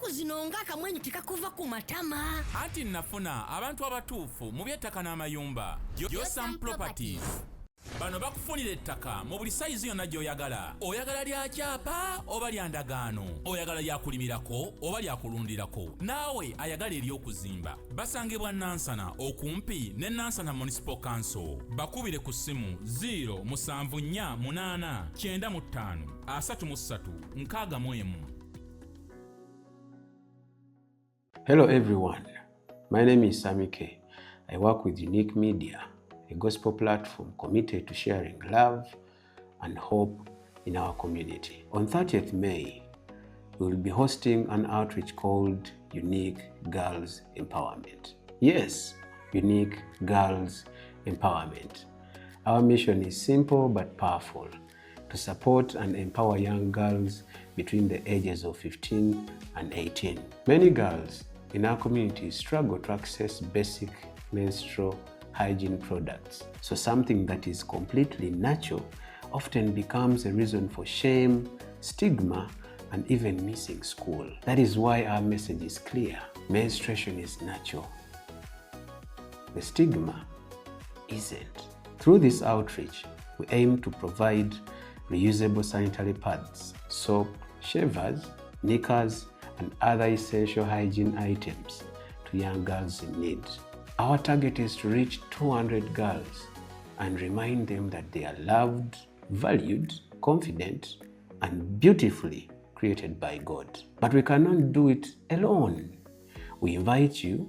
ennaku zino ng'akamwenyu tekakuva ku matama. Anti nafuna abantu abatuufu mu by'ettaka n'amayumba. Yosam Properties. Bano bakufunira ettaka mu buli sayizi yonna gy'oyagala. Oyagala lya kyapa oba lya ndagaano. Oyagala lya kulimirako oba lya kulundirako. Naawe ayagala ery'okuzimba. Basangibwa Nansana okumpi ne Nansana Municipal Council. Bakubire ku ssimu 0748935 Hello everyone, my name is Sammy K. I work with Unique Media, a gospel platform committed to sharing love and hope in our community. On 30th May, we will be hosting an outreach called Unique Girls Empowerment. Yes, Unique Girls Empowerment. Our mission is simple but powerful: to support and empower young girls between the ages of 15 and 18. Many girls in our community struggle to access basic menstrual hygiene products. So something that is completely natural often becomes a reason for shame, stigma, and even missing school. That is why our message is clear. Menstruation is natural. The stigma isn't. Through this outreach, we aim to provide reusable sanitary pads, soap, shavers, knickers, and other essential hygiene items to young girls in need. Our target is to reach 200 girls and remind them that they are loved, valued, confident, and beautifully created by God. But we cannot do it alone. We invite you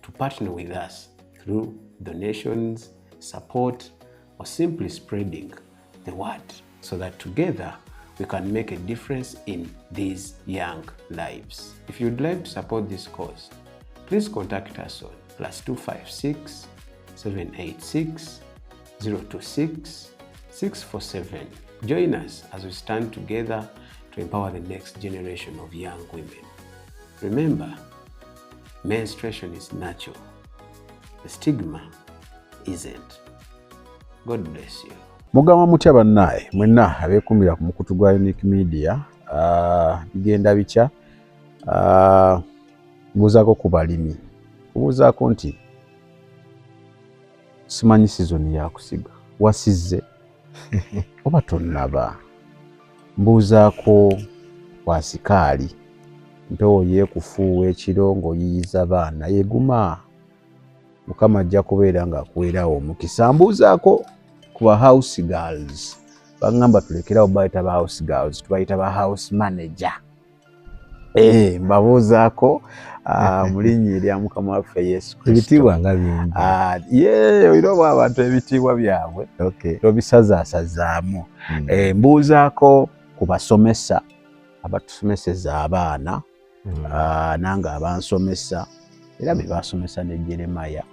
to partner with us through donations, support, or simply spreading the word, so that together we can make a difference in these young lives. If you'd like to support this cause, please contact us on +256 786 026 647. Join us as we stand together to empower the next generation of young women. Remember, menstruation is natural. The stigma isn't. God bless you. Mugamba mutya bannaye mwenna abeekumbira ku mukutu gwa Unique Media, bigenda bicha, buuzaako ku balimi, kubuuzaako nti simanyi sizoni ya kusiga wasize oba tonnaba, mbuuzaako wasikaali mpewo yeekufuuwa ekiro ng'oyiyiza baana yeguma, Mukama ajja kubeera ng'akuweerawo omukisa. Mbuuzaako ku ba house girls, bagamba tulekerawo bayita ba house girls, tubayita ba house manager. Mbabuuzaako mu linnya erya Mukama waffe Yesu Kristo. Ebitiibwa nga bingi. Olina oba abantu ebitiibwa byabwe tobisazaasazaamu. Mbuuzaako ku basomesa abatusomeseza abaana, nange abansomesa era be basomesa ne Jeremiah,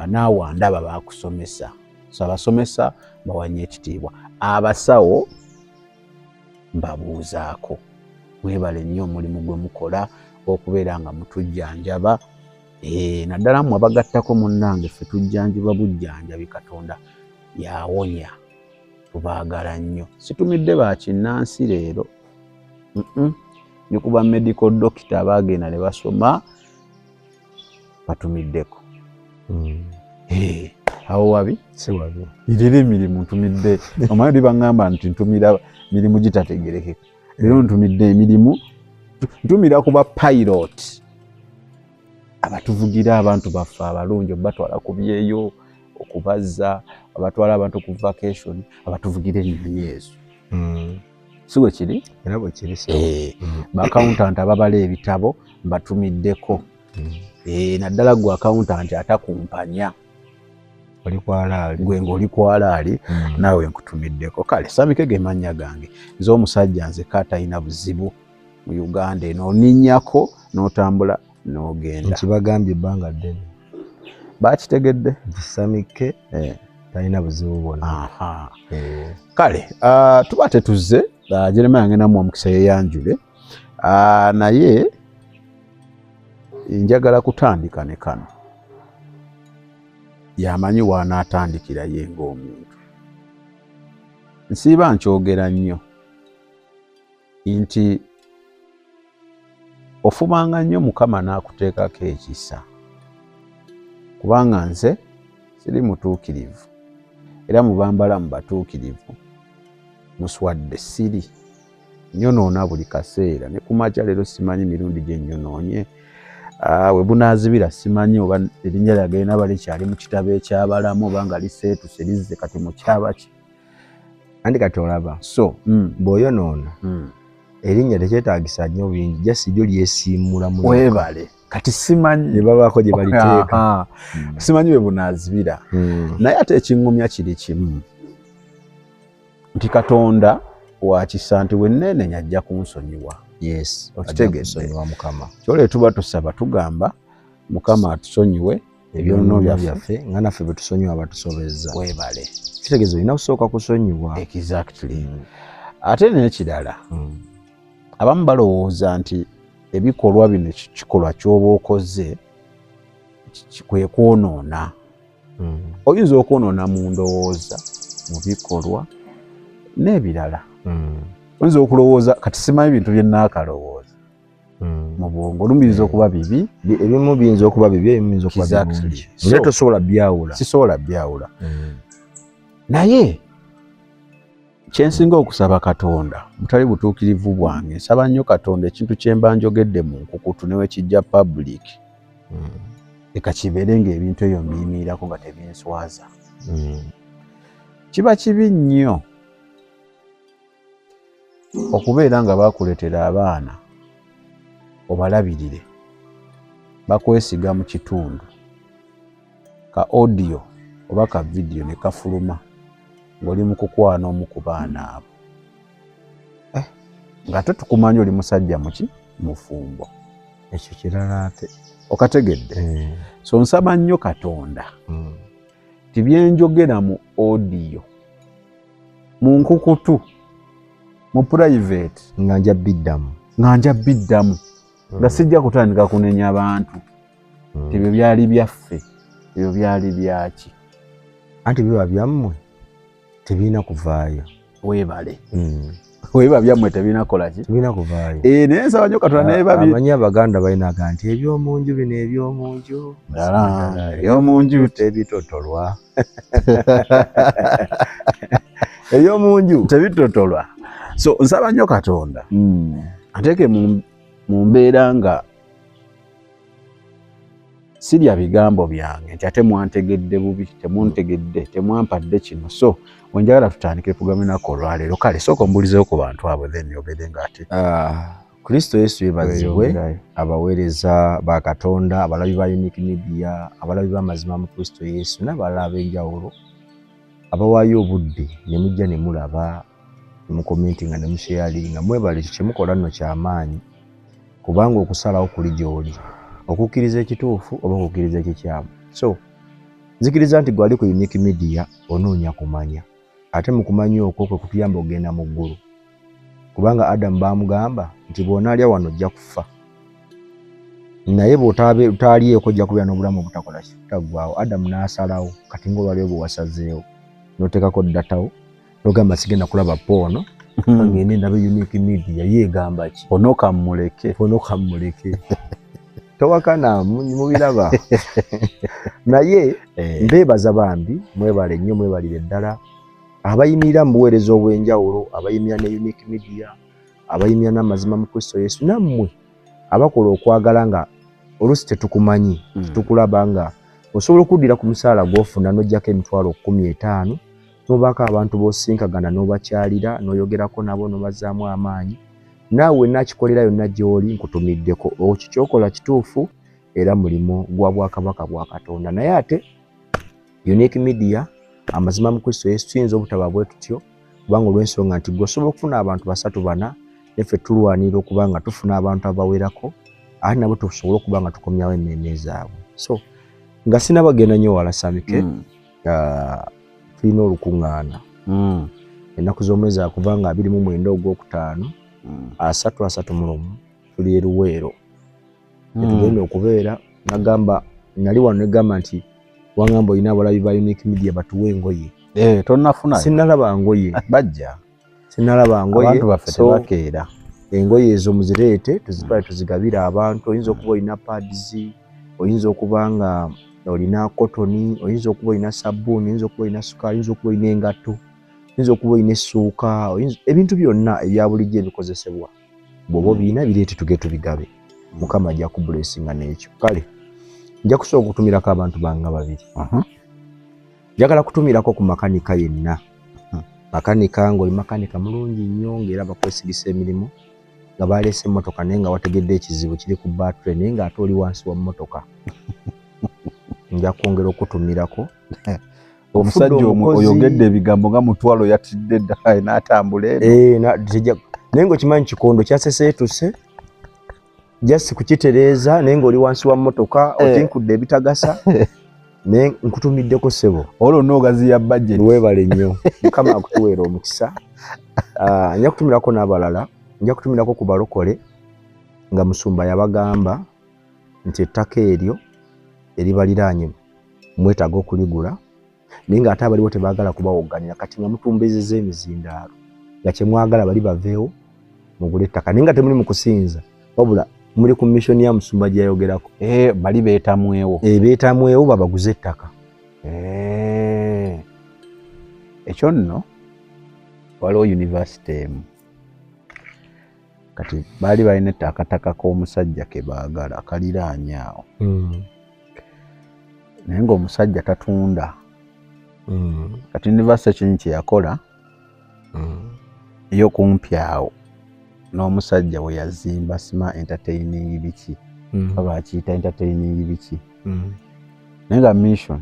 naawe ndaba bakusomesa. So abasomesa bawanye ekitiibwa. Abasawo mbabuuzaako, mwebale nnyo omulimu gwe mukola okubeera nga mutujjanjaba. Naddala mmwe abagattako munnange ffe tujjanjibwa bujjanjabi, Katonda yawonya, tubaagala nnyo. Situmidde ba kinnansi leero, ne kuba medical doctor abaagenda ne basoma batumiddeko. Awo wabi? Si wabi. Irere emirimu ntumidde. Omanyi bangamba nti ntumira mirimu gitategerekeka. Leero ntumidde emirimu, ntumira kuba pilot abatuvugira abantu baffe abalungi, batwala ku byeyo, okubazza, abatwala abantu ku vacation, abatuvugira ennyonyi ezo. Si bwe kiri? Era bwe kiri. Ba accountant ababala ebitabo mbatumiddeko. Naddala gwe accountant atakumpanya, oli kwalaali, gwe ng'oli kwalaali, naawe nkutumiddeko. Kale Samike ge mannya gange, nze omusajja nzeka atalina buzibu mu Uganda eno, oninnyako n'otambula n'ogenda. Nkibagambye ebbanga ddene. Baakitegedde? Samike talina buzibu bwonna. Kale tuba tetuzze, Jeremiah ngenda mu omukisa yeyanjule, naye njagala kutandika ne kano. Yamanyi wanaatandikira ye ng'omuntu. Nsiiba nkyogera nnyo nti ofumanga nnyo Mukama n'akuteekako ekisa kubanga nze siri mutuukirivu era mubambala mu batuukirivu muswadde siri nyonoona buli kaseera ne ku makya leero simanyi mirundi gye nyonoonye we bunaazibira simanyi oba erinnya lyagenda balikyali mu kitabo ekyabalamu oba nga liseetuse lizze kati mu kyabaki andi kati olaba so bw'oyonoona erinnya tekyetaagisa nnyo bingi jasi lyo lyesiimula mu webale kati simanyi ne babaako gye baliteeka simanyi bwe bunaazibira naye ate ekiŋŋumya kiri kimu nti Katonda wakisa nti wenneenenya ajja kunsonyiwa. Yes, okitegeeza Mukama. Kyole tuba tusaba tugamba Mukama atusonyiwe ebyono byaffe nga naffe bwe tusonyiwa abatusobezza. Webale. Kitegeeza olina kusooka kusonyiwa. Exactly. Ate n'ekirala abamu balowooza nti ebikolwa bino kikolwa ky'oba okoze kwe kwonoona. Oyinza okwonoona mu ndowooza, mu bikolwa n'ebirala. Oyinza okulowooza kati simanyi bintu bye naakalowooza mu bwongo olumu biyinza okuba bibi, ebimu biyinza okuba bibi, ebimu biyinza okuba birungi. Naye tosobola byawula. Sisobola byawula. Naye kyensinga okusaba Katonda mutali butuukirivu bwange, nsaba nnyo Katonda ekintu kye mba njogedde mu nkukutu ne we kijja public leka kibeere ng'ebintu ebyo mbiyimirirako nga tebinswaza. Kiba kibi nnyo okubeera nga bakuleetera abaana obalabirire bakwesiga mu kitundu ka audio oba ka video ne kafuluma ng'oli mu kukwana omu ku baana abo ng'ate tukumanyi oli musajja muki mufumbo. Ekyo kirala ate okategedde. So nsaba nnyo Katonda ti byenjogera mu audio mu nkukutu mu private nga nja biddamu nga sijja kutandika kunenya abantu tebyo byali byaffe, ebyo byali byaki, anti biba byammwe tebiina kuvaayo. Webale. Weba byammwe tebiina kolaki, tebiina kuvaayo. Naye nsaba nnyo Katonda naye babi amanyi Abaganda balinaga nti ebyomunju bino ebyomunju ebyomunju tebitotolwa. Ebyomunju tebitotolwa. So nsaba nnyo Katonda ateeke mu mbeera nga sirya bigambo byange nti ate mwantegedde bubi, temuntegedde, temwampadde kino. So wenjagala tutandikire tugambenako olwaleero, kale sooka ombulizeewo ku bantu abo then yogere ng'ate. Kristo Yesu yeebazibwe, abaweereza ba Katonda, abalabi ba Unique Media, abalabi b'amazima mu Kristo Yesu n'abalala ab'enjawulo abawaayo obudde ne mujja ne mulaba ne mukomentinga ne musharinga, mwebale kye mukola nno ky'amaanyi kubanga okusalawo kuli gy'oli, okukkiriza ekituufu oba okukkiriza ekikyamu. So nzikiriza nti gwali ku Unique Media onoonya kumanya, ate mu kumanya okwo kwe kutuyamba ogenda mu ggulu, kubanga Adamu baamugamba nti bw'onaalya wano ojja kufa, naye bw'otaalyeeko ojja kubeera n'obulamu obutakola kitaggwaawo. Adamu n'asalawo kati ng'olwaliwo bwe wasazeewo n'oteekako ddatawo n'ogamba sigenda kulaba poono ngende ndabe Unique Media yeegamba ki onokammuleke towakana mubiraba. Naye mbeebaza bambi, mwebale nnyo, mwebalire ddala abayimirira mu buweereza obw'enjawulo, abayimirira ne Unique Media, abayimirira n'amazima mu Kristo Yesu, nammwe abakola okwagala nga oluusi tetukumanyi tukulaba nga osobola okuddira ku musaala gw'ofuna n'oggyako emitwalo 15 n'obaako abantu b'osinkagana n'obakyalira n'oyogerako nabo n'obazaamu amaanyi. Naawe nakikolera yonna gy'oli nkutumiddeko, okyo kyokola kituufu era mulimo gwa bwakabaka bwa Katonda. Naye ate Unique Media, amazima mu Kristo Yesu tuyinza obutaba bwe tutyo kubanga olw'ensonga nti gwe osobola okufuna abantu 3-4 neffe tulwanira okuba nga tufuna abantu abawerako ate nabo tusobola okuba nga tukomyawo emmeeme zaabwe. So nga sinabagenda nnyo wala Samike, tulina olukuŋŋaana ennaku z'omwezi akuva nga 29 Ogwokutaano 3 tuli e Luweero tugenda okubeera. Nagamba nali wano negamba nti wangamba olina abalabi ba Unique Media batuwe engoye. Tonnafuna? Sinnalaba ngoye. Bajja. Sinnalaba ngoye. Abantu baffe tebakeera. engoye ezo muzireete tuzitwale tuzigabira abantu. Oyinza okuba olina pads, oyinza okuba nga olina cotton, oyinza okuba olina sabbuuni, oyinza okuba olina sukaali, oyinza okuba olina engatto, oyinza okuba olina essuuka, ebintu byonna ebya bulijjo ebikozesebwa bw'oba obiina bireete tuge tubigabe. Mukama ajja kubulesinga n'ekyo. Kale nja kusooka okutumirako abantu bange 2. Njagala kutumirako ku makanika yenna. Makanika ng'oli makanika mulungi nnyo ng'era bakwesigisa emirimu, nga baleese emmotoka naye nga wategedde ekizibu kiri ku battery naye ng'ate oli wansi wa mmotoka. Nja kwongera okutumirako. Omusajja oyogedde ebigambo nga mutwalo yatidde ddala n'atambula eno. Naye ng'okimanyi kikondo kyaseseetuse just kukitereeza naye ng'oli wansi wa mmotoka otinkudde ebitagasa. Ne nkutumiddeko ssebo. Olwo n'ogaziya budget. Weebale nnyo. Mukama akutuweera omukisa. Nja kutumirako n'abalala. Nja kutumirako ku balokole nga Musumba yabagamba nti ettaka eryo eribaliraanye mwetaaga okuligula naye ng'ate abaliwo tebaagala kubawogganira kati nga mutumbezeza emizindaalo nga kye mwagala bali baveewo mugule ettaka naye nga temuli mu kusinza wabula muli ku mission ya Musumba gye yayogerako. Bali beetamwewo. Beetamwewo babaguze ettaka. Ekyo nno waliwo university emu kati baali balina akataka k'omusajja ke baagala akaliraanye awo. Naye ng'omusajja tatunda. Kati university kinyi kye yakola ey'okumpi awo n'omusajja we yazimba sima entertaining biki baba akiyita entertaining biki naye nga mission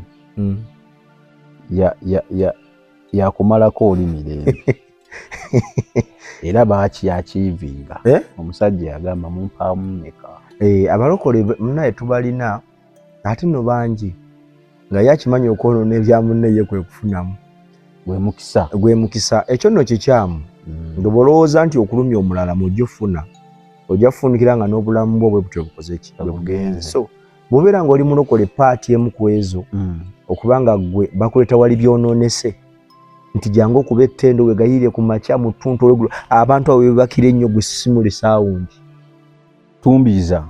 yakumalako oli mirembe era baakyakiivinga. Omusajja yagamba mumpaamu mmeka. Abalokole munaye tubalina ate nno bangi nga yakimanyi okwonoona ebya munne ye kwe kufunamu gwe mukisa. Ekyo nno kikyamu nga bolowooza nti okulumya omulala mujja ofuna ojja kufunikira nga n'obulamu bwo bwe butyo bukoze ki bugenze. So bw'obeera ng'oli mulokole paati emu ku ezo okubanga gwe bakuleeta wali byonoonese nti jangu okuba ettendo wegayiire ku makya mu ttuntu olweggulo abantu abo bebakira ennyo gwe sisimule saawundi tumbiiza.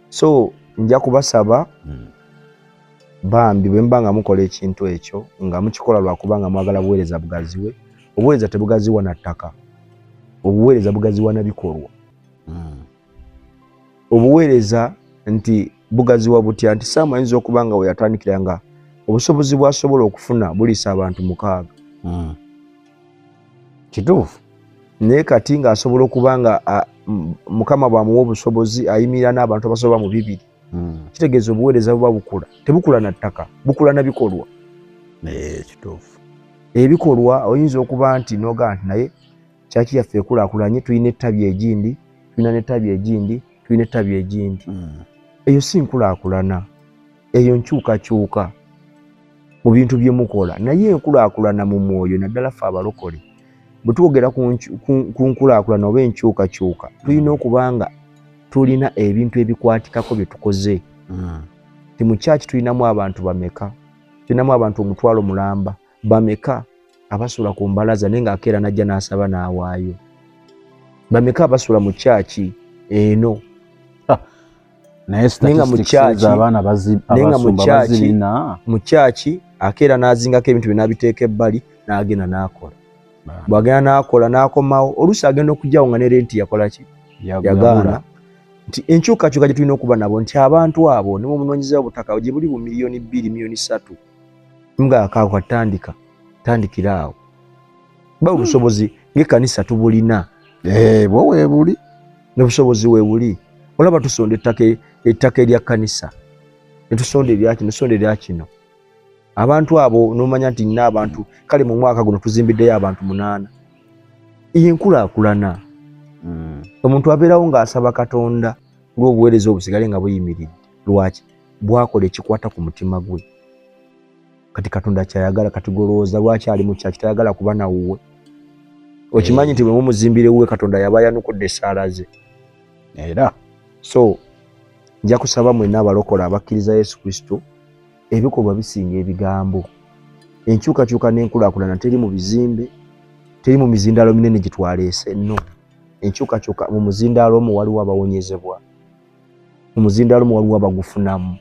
So nja kubasaba bambi bwe mba nga mukola ekintu ekyo nga mukikola lwakubanga mwagala buweereza bugaziwe. Obuweereza tebugaziwa na ttaka, obuweereza bugaziwa na bikolwa. Obuweereza nti bugaziwa butya nti Saama ayinza okuba nga we yatandikira nga obusobozi bw'asobola okufuna buliisa abantu 6. Kituufu. Naye kati ng'asobola okuba nga Mukama bw'amuwa obusobozi ayimirira n'abantu abasoba mu 2. Kitegeeza obuweereza buba bukula. Tebukula na ttaka, bukula na bikolwa. Kituufu. Ebikolwa oyinza okuba nti noga nti naye kyaki yaffe ekulaakulanye tulina ettabi egindi, tulina n'ettabi egindi, tulina ettabi egindi. Eyo si nkulaakulana, eyo nkyukakyuka mu bintu bye mukola. Naye enkulaakulana mu mwoyo naddala ffe abalokole bwe twogera ku nkulaakulana oba enkyukakyuka tulina okuba nga tulina ebintu ebikwatikako bye tukoze. Ti mu kyaki tulinamu abantu bameka? Tulinamu abantu 1,000 mulamba bameka abasula ku mbalaza naye ng'akeera najja n'asaba n'awaayo? Bameka abasula mu kyaki eno? Naye statistics abaana abasumba bazirina mu kyaki akeera n'azingako ebintu bye n'abiteeka ebbali n'agenda n'akola. Bw'agenda n'akola n'akomawo oluusi agenda okugyawo nga ne renti yakola ki? Yagaana. Nti enkyukakyuka gye tulina okuba nabo nti abantu abo ne munoonyeza obutaka gye buli bu miliyoni 2, miliyoni 3 ng'akaako tandikira awo. Ba obusobozi ng'ekkanisa tubulina. Bwo weebuli n'obusobozi weebuli. Olaba tusonda ettaka erya kkanisa ne tusonda erya kino. Abantu abo n'omanya nti nina abantu kale mu mwaka guno tuzimbiddeyo abantu 8. Enkulaakulana. Omuntu abeerawo ng'asaba Katonda ng'obuweereza obusigale nga buyimiridde. Lwaki? Bwakola ekikwata ku mutima gwe. Kati Katonda kyayagala kati golowooza lwaki ali mu kyaki tayagala kuba nawuwe. Okimanyi nti bwe mumuzimbire wuwe Katonda yaba yanukudde essaala ze. Era so nja kusaba mwenna abalokola abakkiriza Yesu Kristo ebikolwa bisinga ebigambo. Enkyukakyuka n'enkulaakulana teri mu bizimbe, teri mu mizindalo minene gye twaleese, no. enkyukakyuka mu muzindaalo omu waliwo abawonyezebwa, mu muzindaalo omu waliwo abagufunamu.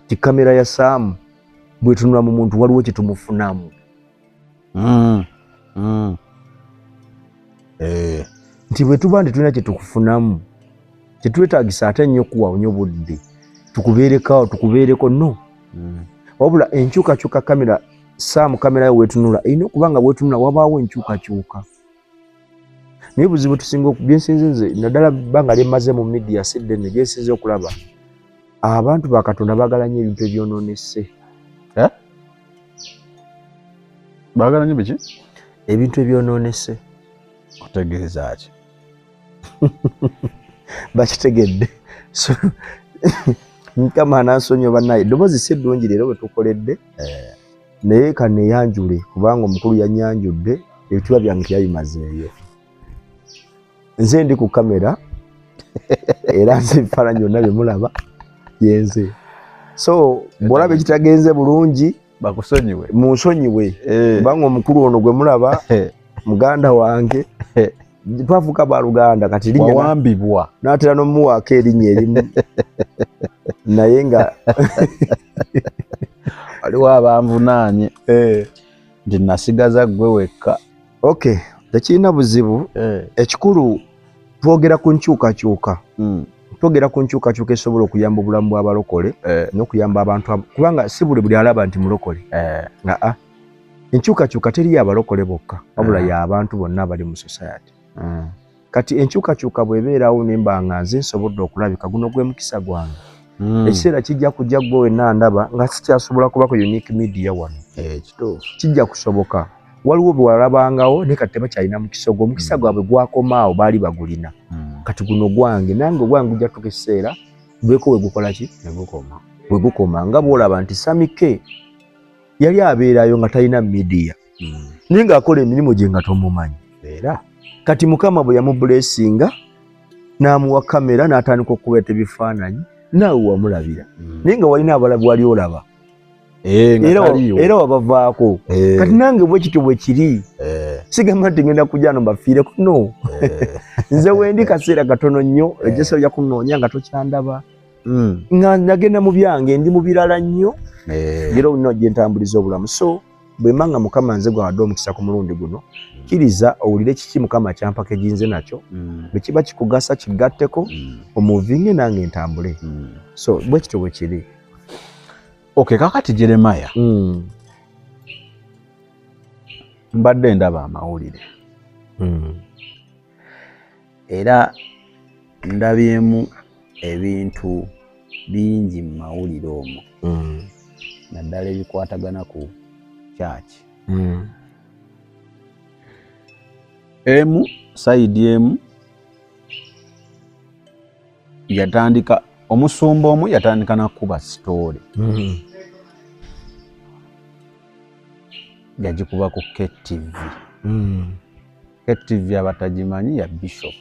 Ti kamera ya Saamu bwetunula mu muntu waliwo kyetumufunamu. Nti bwe tuba nti tulina kyetukufunamu kyetwetaagisa ate nnyo kuwaonya obudde tukubeereko no. Wabula enkyukakyuka kamera Saamu kamera yo wetunula erina okuba nga bwetunula wabaawo enkyukakyuka. Naye buzibu tusinga byensinze nze naddala bbanga lyemmaze mu media sidde ne gyensinze okulaba abantu ba Katonda baagala nnyo ebintu ebyonoonese. Baagala nnyo biki? Ebintu ebyonoonese. Otegeeza ki? Bakitegedde. So Mukama anansonyiwa bannaye eddoboozi si ddungi leero bwe tukoledde naye kaneeyanjule kubanga omukulu yannyanjudde ebituba byange tyabimazeeyo. Nze ndi ku kamera era nze ebifaananyi byonna bye mulaba yenze. So bw'olaba ekitagenze bulungi bakusonyiwe munsonyiwe kubanga omukulu ono gwe mulaba muganda wange twafuuka ba Luganda kati linnya wawambibwa n'atera n'omuwaako erinnya erimu naye nga waliwo abanvunaanye nti nasigaza ggwe wekka. Okay, tekirina buzibu. Ekikulu twogera ku nkyukakyuka. Twogera ku nkyukakyuka esobola okuyamba obulamu bw'abalokole n'okuyamba abantu kubanga si buli alaba nti mulokole. Enkyukakyuka teri y'abalokole bokka wabula y'abantu bonna abali mu society. Kati enkyukakyuka bw'ebeerawo nemba nga nze nsobodde okulabika guno gwe mukisa gwange. Ekiseera kijja kujja gwe wenna ndaba nga sikyasobola kuba ku Unique Media wano. Kijja kusoboka. Waliwo bwe walabangawo naye kati tebakyalina mukisa gwo. Omukisa gwabwe gwakomaawo baali bagulina. Kati guno gwange nange ogwange gujja tuka ekiseera gweko we gukola ki? We gukoma nga bw'olaba nti Samike yali abeerayo nga talina media naye ng'akola emirimu gye nga tomumanyi. Kati Mukama bwe yamubulesinga n'amuwa kamera n'atandika okubeeta ebifaananyi naawe wamulabira naye nga walina abalabi wali olaba era wabavaako. Kati nange bwe kityo bwe kiri sigamba nti ngenda kujja no mbafiireko no. Nze wendi kaseera katono nnyo ejjeso lya kunoonya nga tokyandaba nga nagenda mu byange ndi mu birala nnyo era olina gye ntambuliza obulamu. So bwe manga Mukama nze gwawadde omukisa ku mulundi guno kkiriza owulire kiki Mukama kyampaka eginze nakyo bwe kiba kikugasa kigatteko omuvinge nange ntambule. So bwe kityo bwe kiri. Okay, kakati Jeremiah mbadde ndaba amawulire era ndabyemu ebintu bingi mu mawulire omwo naddala ebikwatagana ku kyaki. Emu sayidi emu yatandika omusumba omu yatandika nakuba sitoole yagikuba ku KTV. KTV abatagimanyi ya Bishop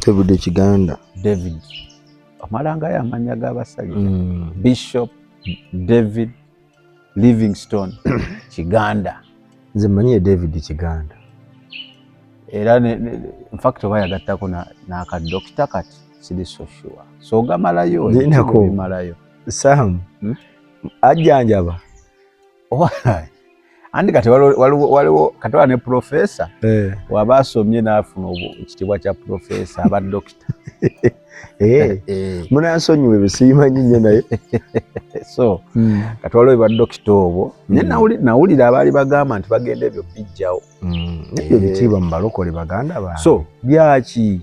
David Kiganda. David amalangayo amanya g'abasajja Bishop David Livingstone Kiganda. Nze mmanyi David Kiganda era in fact bayagattako n'akadokita kati siri so sure. So gamalayo bimalayo Sam ajjanjaba andi kati waliwo katola ne professor waba asomye n'afuna ekitibwa kya professor aba dokita. Munansonyiwe bisimanyi nnyo naye. So kati waliwo ba dokita obwo naye nawulira abaali bagamba nti bagenda ebyo bijjawo ebyo bitiibwa mu balokole baganda ba. So byaki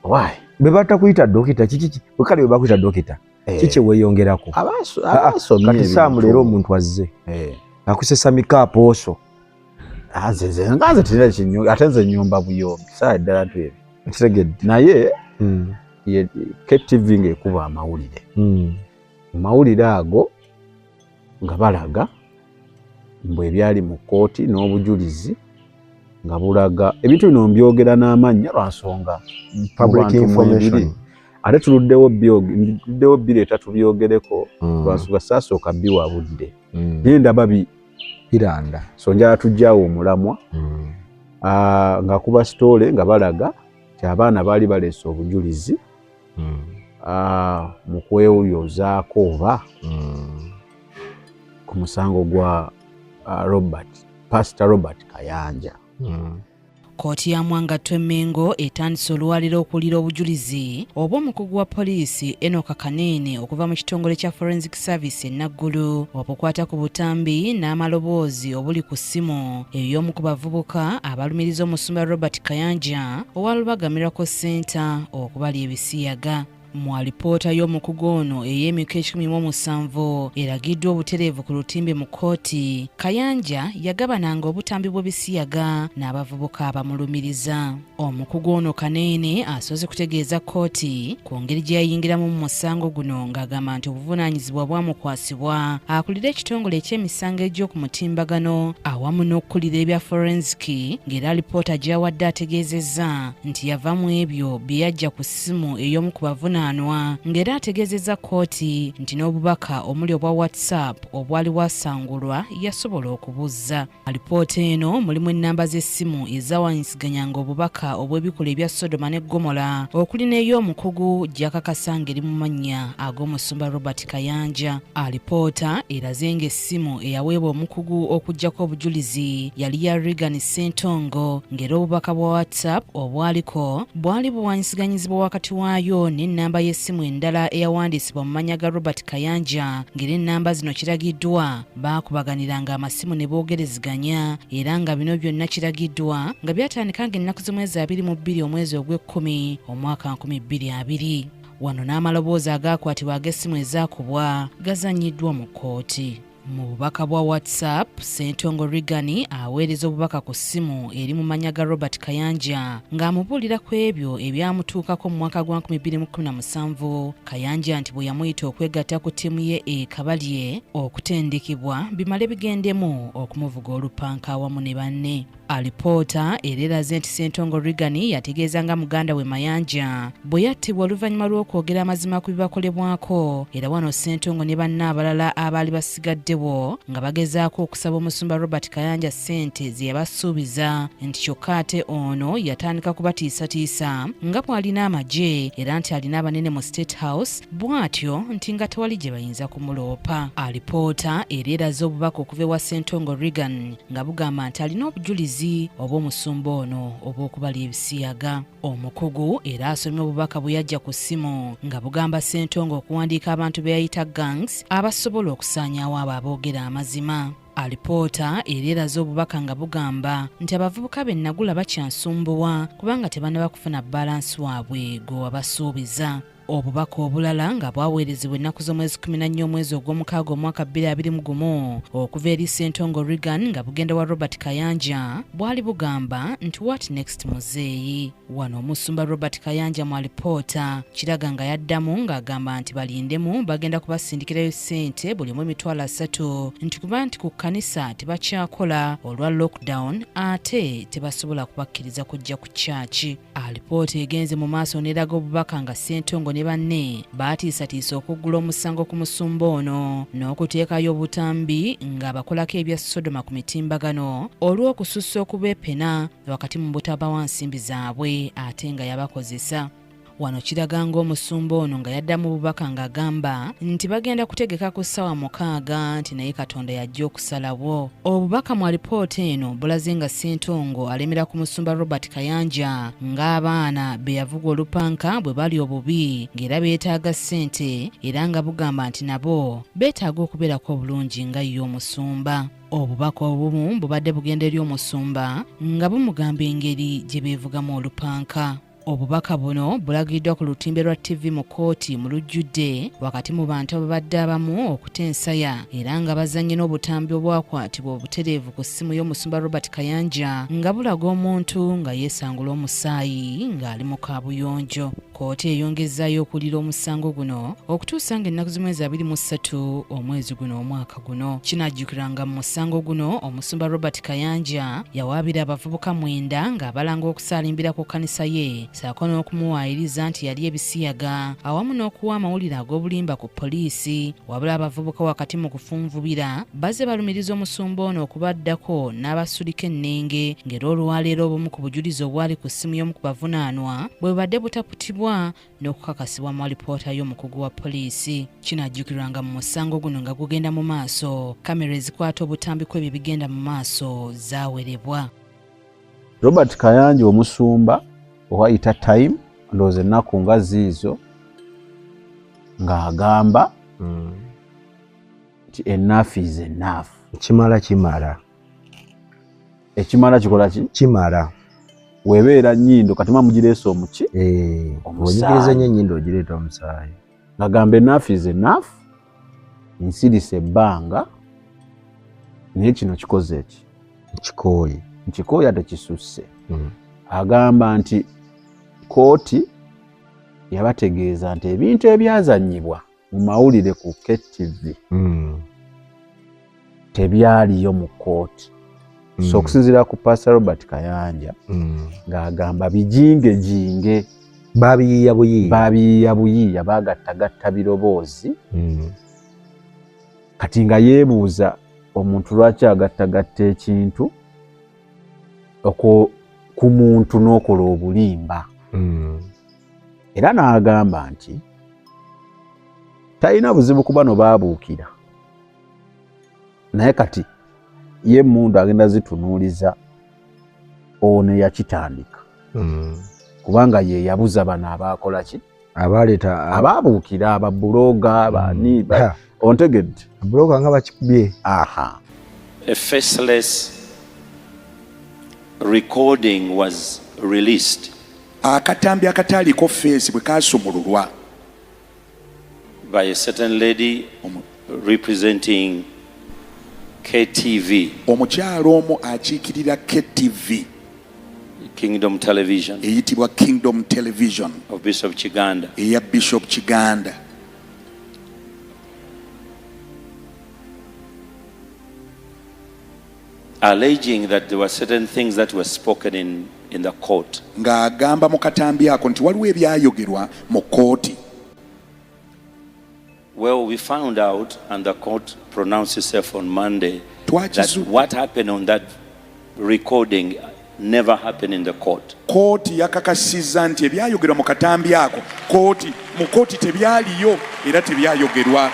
why bwe batakuyita dokita kiki bwekale bwe bakuyita dokita kiki weeyongerako abasomye kati Saamu leero omuntu azze akusesa mikaapo nze tina kinyo ate nze nyumba buyombi saa ddala twebyo nkitegedde naye KTV ng'ekuba amawulire mawulire ago nga balaga mbwe ebyali mu kkooti n'obujulizi nga bulaga ebintu bino mbyogera n'amannya lwansonga public information ate tuluddewo bireeta tubyogereko lwansonga saasooka biwabudde naye ndaba biranda so njala tujjaawo omulamwa ng'akuba sitoole nga balaga nti abaana baali baleese obujulizi mu kwewuyozaako oba ku musango gwa Pastor Robert Kayanja. Kkooti ya Mwangatto Mengo etandise olwaliro okuwulira obujulizi obw'omukugu wa poliisi Enoch Kanene okuva mu kitongole kya Forensic Service e Naggulu obukwata ku butambi n'amaloboozi obuli ku ssimu ey'omu ku bavubuka abalumiriza omusumba Robert Kayanja owa Lubaga Miracle Center okubalya ebisiyaga. Mu alipoota y'omukugu ono ey'emyaka 17 eragiddwa obutereevu ku lutimbe mu kkooti, Kayanja yagabananga obutambi bw'ebisiyaga n'abavubuka abamulumiriza. Omukugu ono Kanene asoze kutegeeza kkooti ku ngeri gye yayingiramu mu musango guno ng'agamba nti obuvunaanyizibwa bwamukwasibwa akulira ekitongole eky'emisango egy'oku mutimbagano awamu n'okukulira ebya forensic, ng'era alipoota gy'awadde ategeezezza nti yava mu ebyo bye yajja ku ssimu ey'omu ku bavunaanwa, ng'era ategeezezza kkooti nti n'obubaka omuli obwa WhatsApp obwali wasangulwa yasobola okubuzza. Alipoota eno mulimu ennamba z'essimu ezaawanyisiganyanga obubaka obw'ebikola ebya Sodoma ne Gomora okuli n'ey'omukugu gy'akakasa ng'eri mu mannya ag'omusumba Robert Kayanja. Alipoota eraze ng'essimu eyaweebwa omukugu okuggyako obujulizi yali ya Regan Ssentongo, ng'era obubaka bwa WhatsApp obwaliko bwali buwanyisiganyizibwa wakati waayo n'ennamba y'essimu endala eyawandiisibwa mu mannya ga Robert Kayanja, ng'era ennamba zino kiragiddwa baakubaganiranga amasimu ne boogereziganya, era nga bino byonna kiragiddwa nga byatandika ng'ennaku z'omwezi 22 omwezi ogw'Ekkumi omwaka 2020. Wano n'amaloboozi agaakwatibwa ag'essimu ezaakubwa gazannyiddwa mu kkooti. Mu bubaka bwa WhatsApp, Ssentongo Regan aweereza obubaka ku ssimu eri mu mannya ga Robert Kayanja ng'amubuulira ku ebyo ebyamutuukako mu mwaka gwa 2017. Kayanja nti bwe yamuyita okwegatta ku ttiimu ye Kabalye okutendekebwa bimale bigendemu okumuvuga olupanka awamu ne banne. Alipoota era eraze nti Ssentongo Regan yategeeza nga muganda we Mayanja bwe yattibwa oluvannyuma lw'okwogera amazima ku bibakolebwako, era wano Ssentongo ne banne abalala abaali basigaddewo nga bagezaako okusaba omusumba Robert Kayanja ssente ze yabasuubiza, nti kyokka ate ono yatandika kubatiisatiisa nga bw'alina amagye era nti alina abanene mu State House, bw'atyo nti nga tewali gye bayinza kumuloopa. Alipoota era eraze obubaka okuva ewa Ssentongo Regan nga bugamba nti alina obujulizi oba omusumba ono oba okubalya ebisiyaga. Omukugu era asomye obubaka bwe yajja ku ssimu nga bugamba Ssentongo okuwandiika abantu be yayita gangs abasobola okusaanyaawo abo aboogera amazima. Alipoota era eraze obubaka nga bugamba nti abavubuka be Nagula bakyansumbuwa kubanga tebannaba kufuna balansi waabwe gwe wabasuubiza. Obubaka obulala nga bwaweerezebwa ennaku z'omwezi 14 omwezi ogw'omukaaga omwaka 2021 okuva eri Ssentongo Regan nga bugenda wa Robert Kayanja bwali bugamba nti what next muzeeyi. Wano omusumba Robert Kayanja mu alipoota kiraga nga yaddamu ng'agamba nti balindemu bagenda kubasindikirayo ssente buli omu $300 nti kuba nti ku kkanisa tebakyakola olwa lockdown ate tebasobola kubakkiriza kujja ku kyaki. Alipoota egenze mu maaso n'eraga obubaka nga Ssentongo ne banne baatiisatiisa okuggula omusango ku musumba ono n'okuteekayo obutambi nga bakolako ebya Sodoma ku mitimbagano olw'okusussa okubeepena wakati mu butabawa nsimbi zaabwe ate nga yabakozesa. Wano kiraga ng'omusumba ono nga yaddamu obubaka ng'agamba nti bagenda kutegeka ku ssaawa 6 nti naye Katonda yajja okusalawo. Obubaka mu alipoota eno bulaze nga Ssentongo alemera ku musumba Robert Kayanja ng'abaana be yavuga olupanka bwe bali obubi ng'era beetaaga ssente, era nga bugamba nti nabo beetaaga okubeerako obulungi nga ye omusumba. Obubaka obumu bubadde bugenda eri omusumba nga bumugamba engeri gye beevugamu olupanka. Obubaka buno bulagiddwa ku lutimbe lwa TV mu kkooti mu lujjudde wakati mu bantu ababadde abamu okutensaya era nga bazannye n'obutambi obwakwatibwa obutereevu ku ssimu y'omusumba Robert Kayanja nga bulaga omuntu nga yeesangula omusaayi ng'ali mu kaabuyonjo. Kkooti eyongezaayo okulira omusango guno okutuusa ng'ennaku z'omwezi 23 omwezi guno omwaka guno. Kinajjukiranga mu musango guno omusumba Robert Kayanja yawaabira abavubuka 9 ng'abalanga okusaalimbira ku kkanisa ye ssaako n'okumuwaayiriza nti yali ebisiyaga awamu n'okuwa amawulire ag'obulimba ku poliisi. Wabula abavubuka wakati mu kufunvubira bazze balumiriza omusumba ono okubaddako n'abasulika ennenge ng'era olwaleero obumu ku bujulizi obwali ku ssimu y'omu ku bavunaanwa bwe badde butaputibwa n'okukakasibwa mu alipoota y'omukugu wa poliisi. Kinajjukirwanga mu musango guno nga gugenda mu maaso, kamera ezikwata obutambi kw'ebyo bigenda mu maaso zaawerebwa. Robert Kayanja omusumba owayita Time ndowooza ennaku nga ziizo ng'agamba nti enough is enough. Kimala. Ekimala kikola ki? Kimala. Webeera nnyindo kati mugireesa omuki? Onyigiriza nnyo ennyindo ogireeta omusaayi. Ng'agamba enough is enough, nsirisa ebbanga naye kino kikoze eki? Nkikooye ate kisusse. Agamba nti kooti yabategeeza nti ebintu ebyazannyibwa mu mawulire ku KTV tebyaliyo mu kooti. So okusinziira ku Pastor Robert Kayanja ng'agamba bijingejinge, babiyiya buyiya bagattagatta biroboozi. Kati nga yeebuuza omuntu lwaki agattagatta ekintu ku muntu n'okola obulimba. Era n'agamba nti talina buzibu kuba no baabuukira, naye kati ye emmundu agenda zitunuuliza ono yakitandika kubanga ye yabuza bano abaakola ki, abaabuukira, ababuloga bani ontegedde buloga nga bakikubye. A faceless recording was released. Akatambi akataaliko face bwe kasumululwa by a certain lady representing KTV. Omukyalo omu akiikirira KTV, Kingdom Television, eyitibwa Kingdom Television of Bishop Kiganda. eya Bishop Kiganda. Alleging that there were certain things that were spoken in the court. Ng'agamba mu katambi ako nti waliwo ebyayogerwa mu kooti. Well, we found out, and the court pronounced itself on Monday, that Twakizu- what happened on that recording never happened in the court. Kooti yakakasizza nti ebyayogerwa mu katambi ako mu kooti tebyaliyo era tebyayogerwa.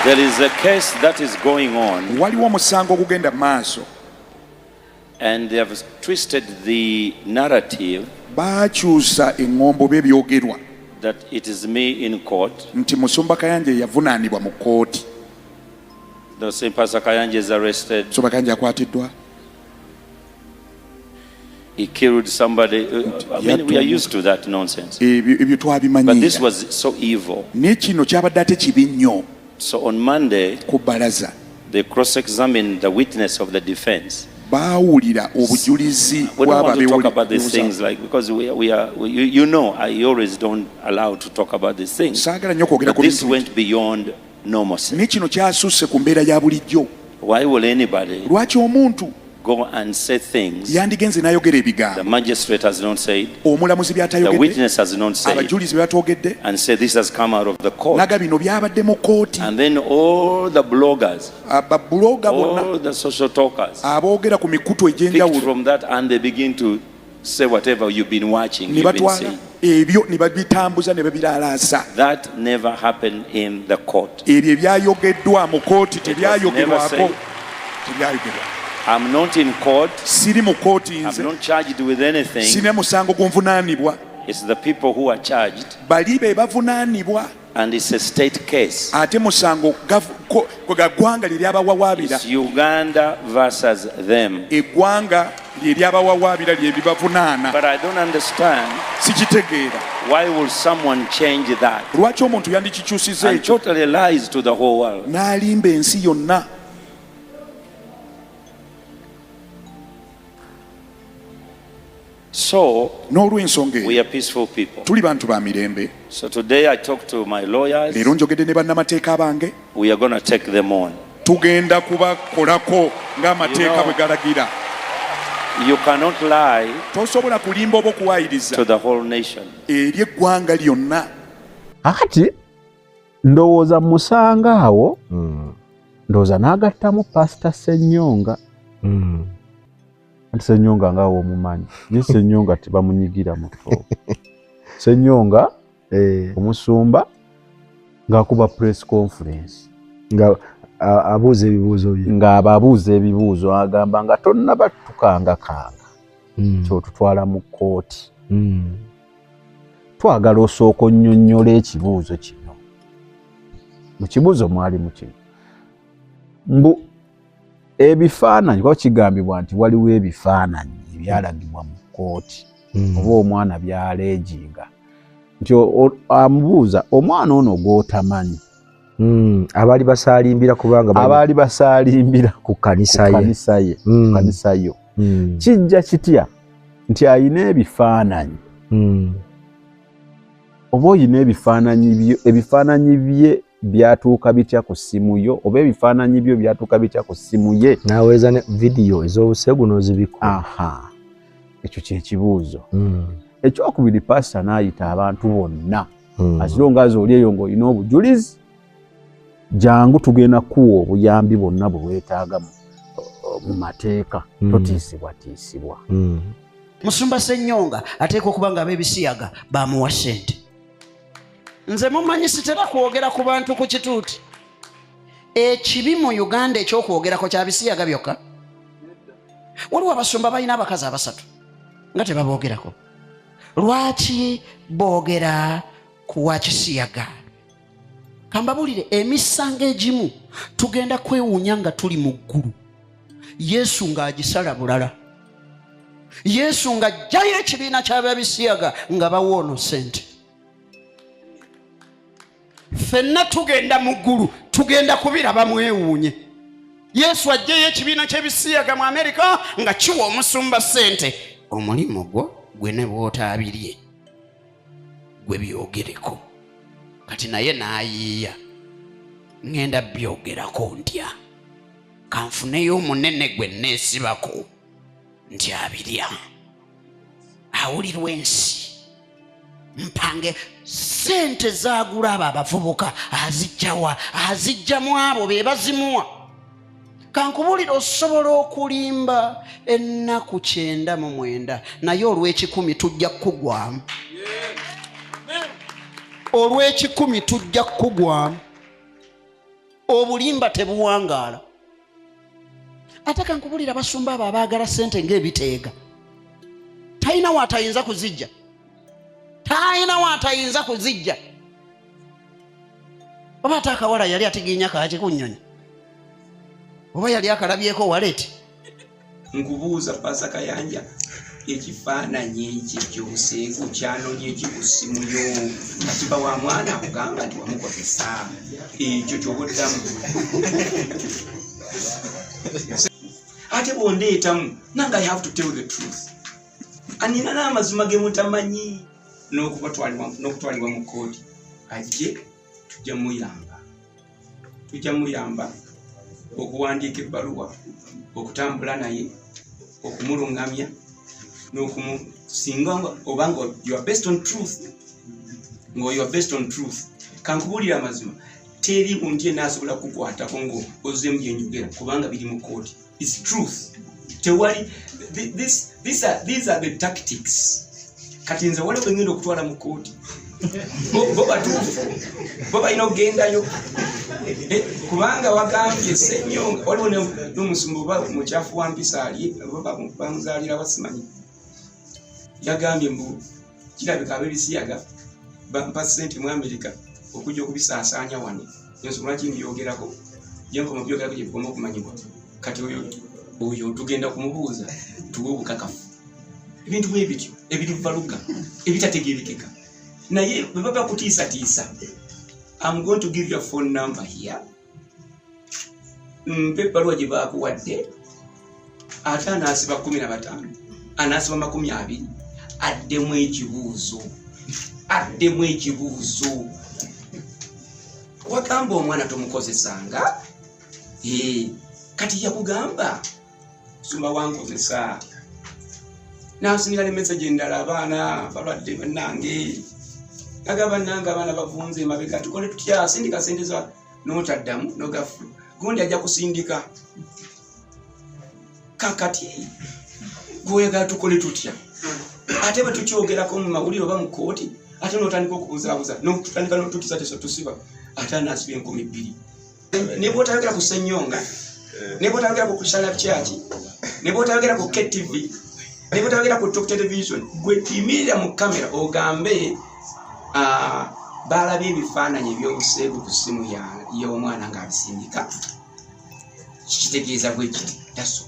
There is a case that is going on, Waliwo omusango ogugenda mu maaso. and they have twisted the narrative Baakyusa eŋŋombo b'ebyogerwa that it is me in court. nti Musumba Kayanja yavunaanibwa mu kooti. The same Pastor Kayanja is arrested. Musumba Kayanja yakwatiddwa. He killed somebody. I mean, we are used to that nonsense. Ebyo But twabimanyiira. this was so evil. Naye kino kyabadde ate kibi nnyo. So on Monday, Ku bbalaza they cross-examined the witness of the defense. baawulira obujulizi We don't want to talk bw'ababeewuliza. about these things, like, because you know, I always don't allow to talk about these things. Saagala nnyo kwogera But ku this bintu. went beyond normalcy. Naye kino kyasusse ku mbeera ya bulijjo. Why will anybody Lwaki omuntu go and say things yandigenze n'ayogera the ebigambo magistrate has not said, omulamuzi the by'atayogedde, witness has not said, abajulizi bye batwogedde, and say this has come out of the court? naga bino byabadde mu kooti. And then all the bloggers, Babuloga bonna all the social talkers aboogera ku mikutu picked egy'enjawulo from that, and they begin to say whatever you've been watching, ne you've been batwala saying. ebyo ne babitambuza ne babiraalaasa. That never happened in the court. Ebyo ebyayogeddwa mu kooti never tebyayogerwako. said. Tebyayogerwa. I'm not in court. Siri mu kooti I'm nze, not charged with anything. sirina musango gunvunaanibwa. It's the people who are charged, Bali be bavunaanibwa, and it's a state case. ate musango gwe ga ggwanga lye lyabawawaabira. It's Uganda versus them. Eggwanga lye lyabawawaabira lye bibavunaana. But I don't understand Sikitegeera why will someone change that lwaki omuntu yandikikyusiza and ekyo totally lies to the whole world. n'alimba ensi yonna. So n'olw'ensonga we eyo are peaceful people. tuli bantu ba mirembe. So today I talk to my lawyers. Leero njogedde ne bannamateeka bange. We are going to take them on. Tugenda kubakolako ng'amateeka bwe galagira. You cannot lie Tosobola kulimba oba okuwaayiriza to the whole nation. eri eggwanga lyonna. Ati ndowooza musanga awo ndowooza n'agattamu Pastor Ssenyonga. Anti Ssenyonga ngaawo omumanyi. Ye Ssenyonga tebamunyigira muto. Ssenyonga omusumba ng'akuba press conference. Nga abuuza ebibuuzo bye. Ng'ababuuza ebibuuzo agamba nga tonnaba tukangakanga. Kyotutwala mu kkooti. Twagala osooka onnyonnyola ekibuuzo kino. Mu kibuuzo mwali mu kino. Mbu ebifaananyi kuba kigambibwa nti waliwo ebifaananyi ebyalagibwa mu kkooti oba omwana byaleejinga nti amubuuza omwana ono gw'otamanyi. Abaali basaalimbira kubanga abaali basaalimbira ku kanisa yo kijja kitya nti ayina ebifaananyi oba oyina ebifaananyi bye byatuuka bitya ku ssimu yo oba ebifaananyi byo byatuuka bitya ku ssimu ye n'aweeza ne vidiyo ez'obusegu n'ozibikula. Ekyo kye kibuuzo. Ekyokubiri Pastor n'ayita abantu bonna azirongaazi oli eyo ng'olina obujulizi jangu tugenda kuwa obuyambi bwonna bwe weetaaga mu mateeka totiisibwatiisibwa. Musumba Ssenyonga ateekwa okuba nga ab'ebisiyaga bamuwa ssente. Nze mumanyi sitera kwogera ku bantu ku kituuti. Ekibi mu Uganda eky'okwogerako kya bisiyaga byokka. Waliwo abasumba balina abakazi abasatu nga tebaboogerako. Lwaki boogera ku wa kisiyaga? Kambabulire emisango egimu tugenda kwewuunya nga tuli mu ggulu. Yesu ng'agisala bulala. Yesu ng'aggyayo ekibiina ky'ababisiyaga nga bawa ono ssente. Ffenna tugenda mu ggulu tugenda kubiraba mwewuunye. Yesu aggyayo ekibiina ky'ebisiyaga mu Amerika nga kiwa omusumba ssente. Omulimu gwo gwe ne bw'otaabirye gwe byogereko. Kati naye n'ayiiya ngenda byogerako ntya kanfuneyo omunene gwe neesibako nti abirya awulirwa ensi mpange ssente zaagula abo abavubuka azijjawa azijjamu abo be bazimuwa. Kankubulira osobola okulimba ennaku 99 naye olw'ekikumi tujja kukugwamu. Olw'ekikumi tujja kukugwamu. Obulimba tebuwangaala. Ate kankubulira abasumba abo abaagala ssente ng'ebiteega talina waatayinza kuzijja. Talina waatayinza kuzijja. Oba ate akawala yali atiginya kaaki ku nnyonyi oba yali akalabyeko waleti. Nkubuuza Pastor Kayanja ekifaananyi ekyo ky'obuseegu kyanonye ekikusimu yo nga kiba wa mwana akugamba nti wamukozesa ekyo ky'obuddamu. Ate bw'ondeetamu nange I have to tell the truth. Anina n'amazima ge mutamanyi n'okutwalibwa mu kkooti. Ajje tujja muyamba okuwandiika ebbaluwa okutambula naye okumulungamya n'okumusinga obanga you are based on truth. You are based on truth. Kankubulira amazima teri muntu yenna asobola kukwatako ngo ozzeemu bye njogera kubanga biri mu kkooti. It's truth. Tewali these are the tactics. Kati nze waliwo ngenda okutwala mu kkooti bo batuufu bo balina okugendayo kubanga wagambye Ssenyonga waliwo n'omusumba oba mukyafu wa mpisa ali bamuzaalira wasimanyi yagambye mbu kirabika ab'ebisiyaga bampa ssente mu Amerika okujja okubisaasaanya wano ensonga lwaki mbyogerako yenkoma byogerako gye bikoma okumanyibwa. Kati oyo tugenda kumubuuza tuwe obukakafu ebintu bwe bityo ebirivaluga ebitategeerekeka naye bwe baba kutiisatiisa. I'm going to give you a phone number here. Mpe ebbaluwa gye baakuwadde ate anaasiba 15 anaasiba 20 addemu ekibuuzo wagamba omwana tomukozesanga kati yakugamba suma wankozesa nasinira ne message endala abaana balwadde bannange agaba nange abaana bavunze mabega tukole tutya sindika sendeza notaddamu nogafu gundi ajja kusindika kakati goyagala tukole tutya ate bwe tukyogerako mu mawulire oba mu kooti ate notandika okubuzaabuza notutandika notukisa teso tusiba ate anasiba 2,000 ne bwotayogera ku Ssenyonga ne bwotayogera ku Christian Church ne bwotayogera ku KTV ne bwotayogera ku Talk Television gwe timirira mu kamera ogambe balabye ebifaananyi ebyobuseegu ku ssimu y'omwana ng'abisindika kitegeeza bwe kiti taso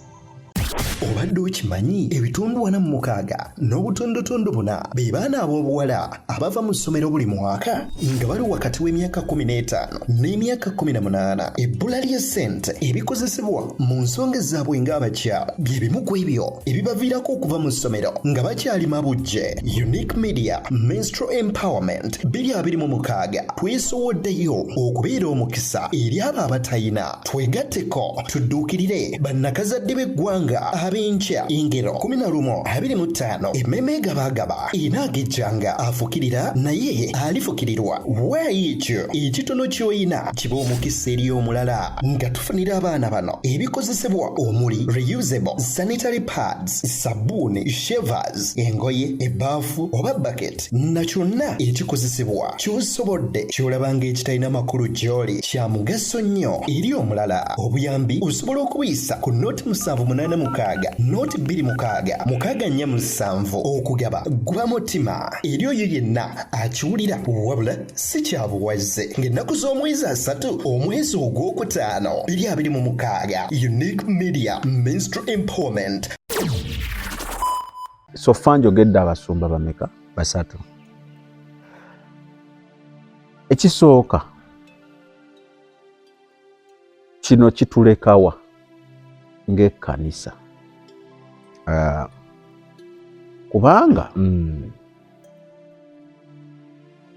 obadde okimanyi ebitundu 46 n'obutondotondo 4 be baana ab'obuwala abava mu ssomero buli mwaka nga bali wakati w'emyaka 15 n'emyaka 18. ebbula lya ssente ebikozesebwa mu nsonga zaabwe ng'abakyala bye bimu ku ebyo ebibaviirako okuva mu ssomero nga bakyali mabujje. Unique Media Menstrual Empowerment 2026 twesowoddeyo okubeera omukisa eri abo abatayina. Twegatteko tudduukirire bannakazadde b'eggwanga abenkya engero 11:25 emmeme gabagaba inaagejjanga afukirira naye alifukirirwa. Waayi ekyo ekitono ky'oyina kiba omukisa eri omulala nga tufunira abaana bano ebikozesebwa omuli reusable sanitary pads, sabbuuni, shavers, engoye, ebbaafu oba bucket na kyonna ekikozesebwa ky'osobodde ky'olaba ng'ekitalina makulu gy'oli kya mugaso nnyo eri omulala. Obuyambi osobola okubuyisa ku nooti 786 nooti 26 okugaba gwa mutima eri oyo yenna akiwulira wabula si kyabuwaze ng'ennaku z'omwezi 3 omwezi ogwokutaano 2026. Unique Media Menstrual Empowerment. So far njogedde abasumba bameka? 3. Ekisooka kino kitulekawa ng'ekkanisa kubanga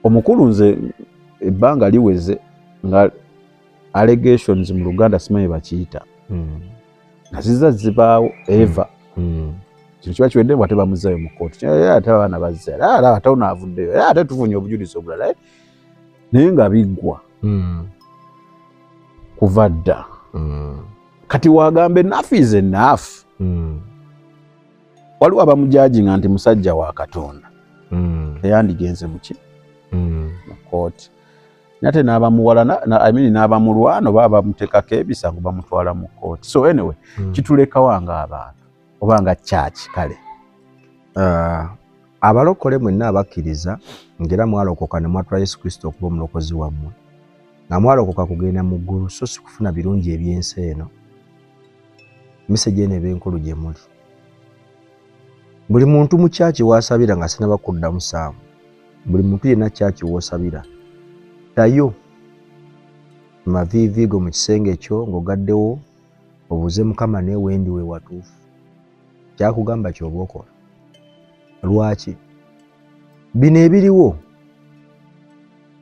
omukulu nze ebbanga liweze nga allegations mu Luganda simanyi bakiyita nga ziza zibaawo eva kino kiba kiwedde bwate bamuzaayo mu kooti ate abaana bazze ate ono avuddeyo ate tufunye obujulizi obulala naye nga biggwa kuva dda kati wagamba enough is enough. Waliwo abamujajinga nti musajja wa Katonda teyandigenze muki mu kooti nate n'abamuwala n'abamulwana oba bamuteekako ebisango bamutwala mu kooti. So anyway kitulekawo ng'abantu oba nga church kale abalokole mwenna abakkiriza ngera mwalokoka ne mwatula Yesu Kristo okuba omulokozi wammwe nga mwalokoka kugenda mu ggulu so si kufuna birungi eby'ensi eno. Message eno eba enkulu gye muli. Buli muntu mu kyaki wasabira nga sinaba kuddamu saamu. Buli muntu yenna kyaki wosabira tayo maviiviigo mu kisenge ekyo ng'ogaddewo obuuze Mukama newe ndi we watuufu kyakugamba ky'oba okola. Lwaki? Bino ebiriwo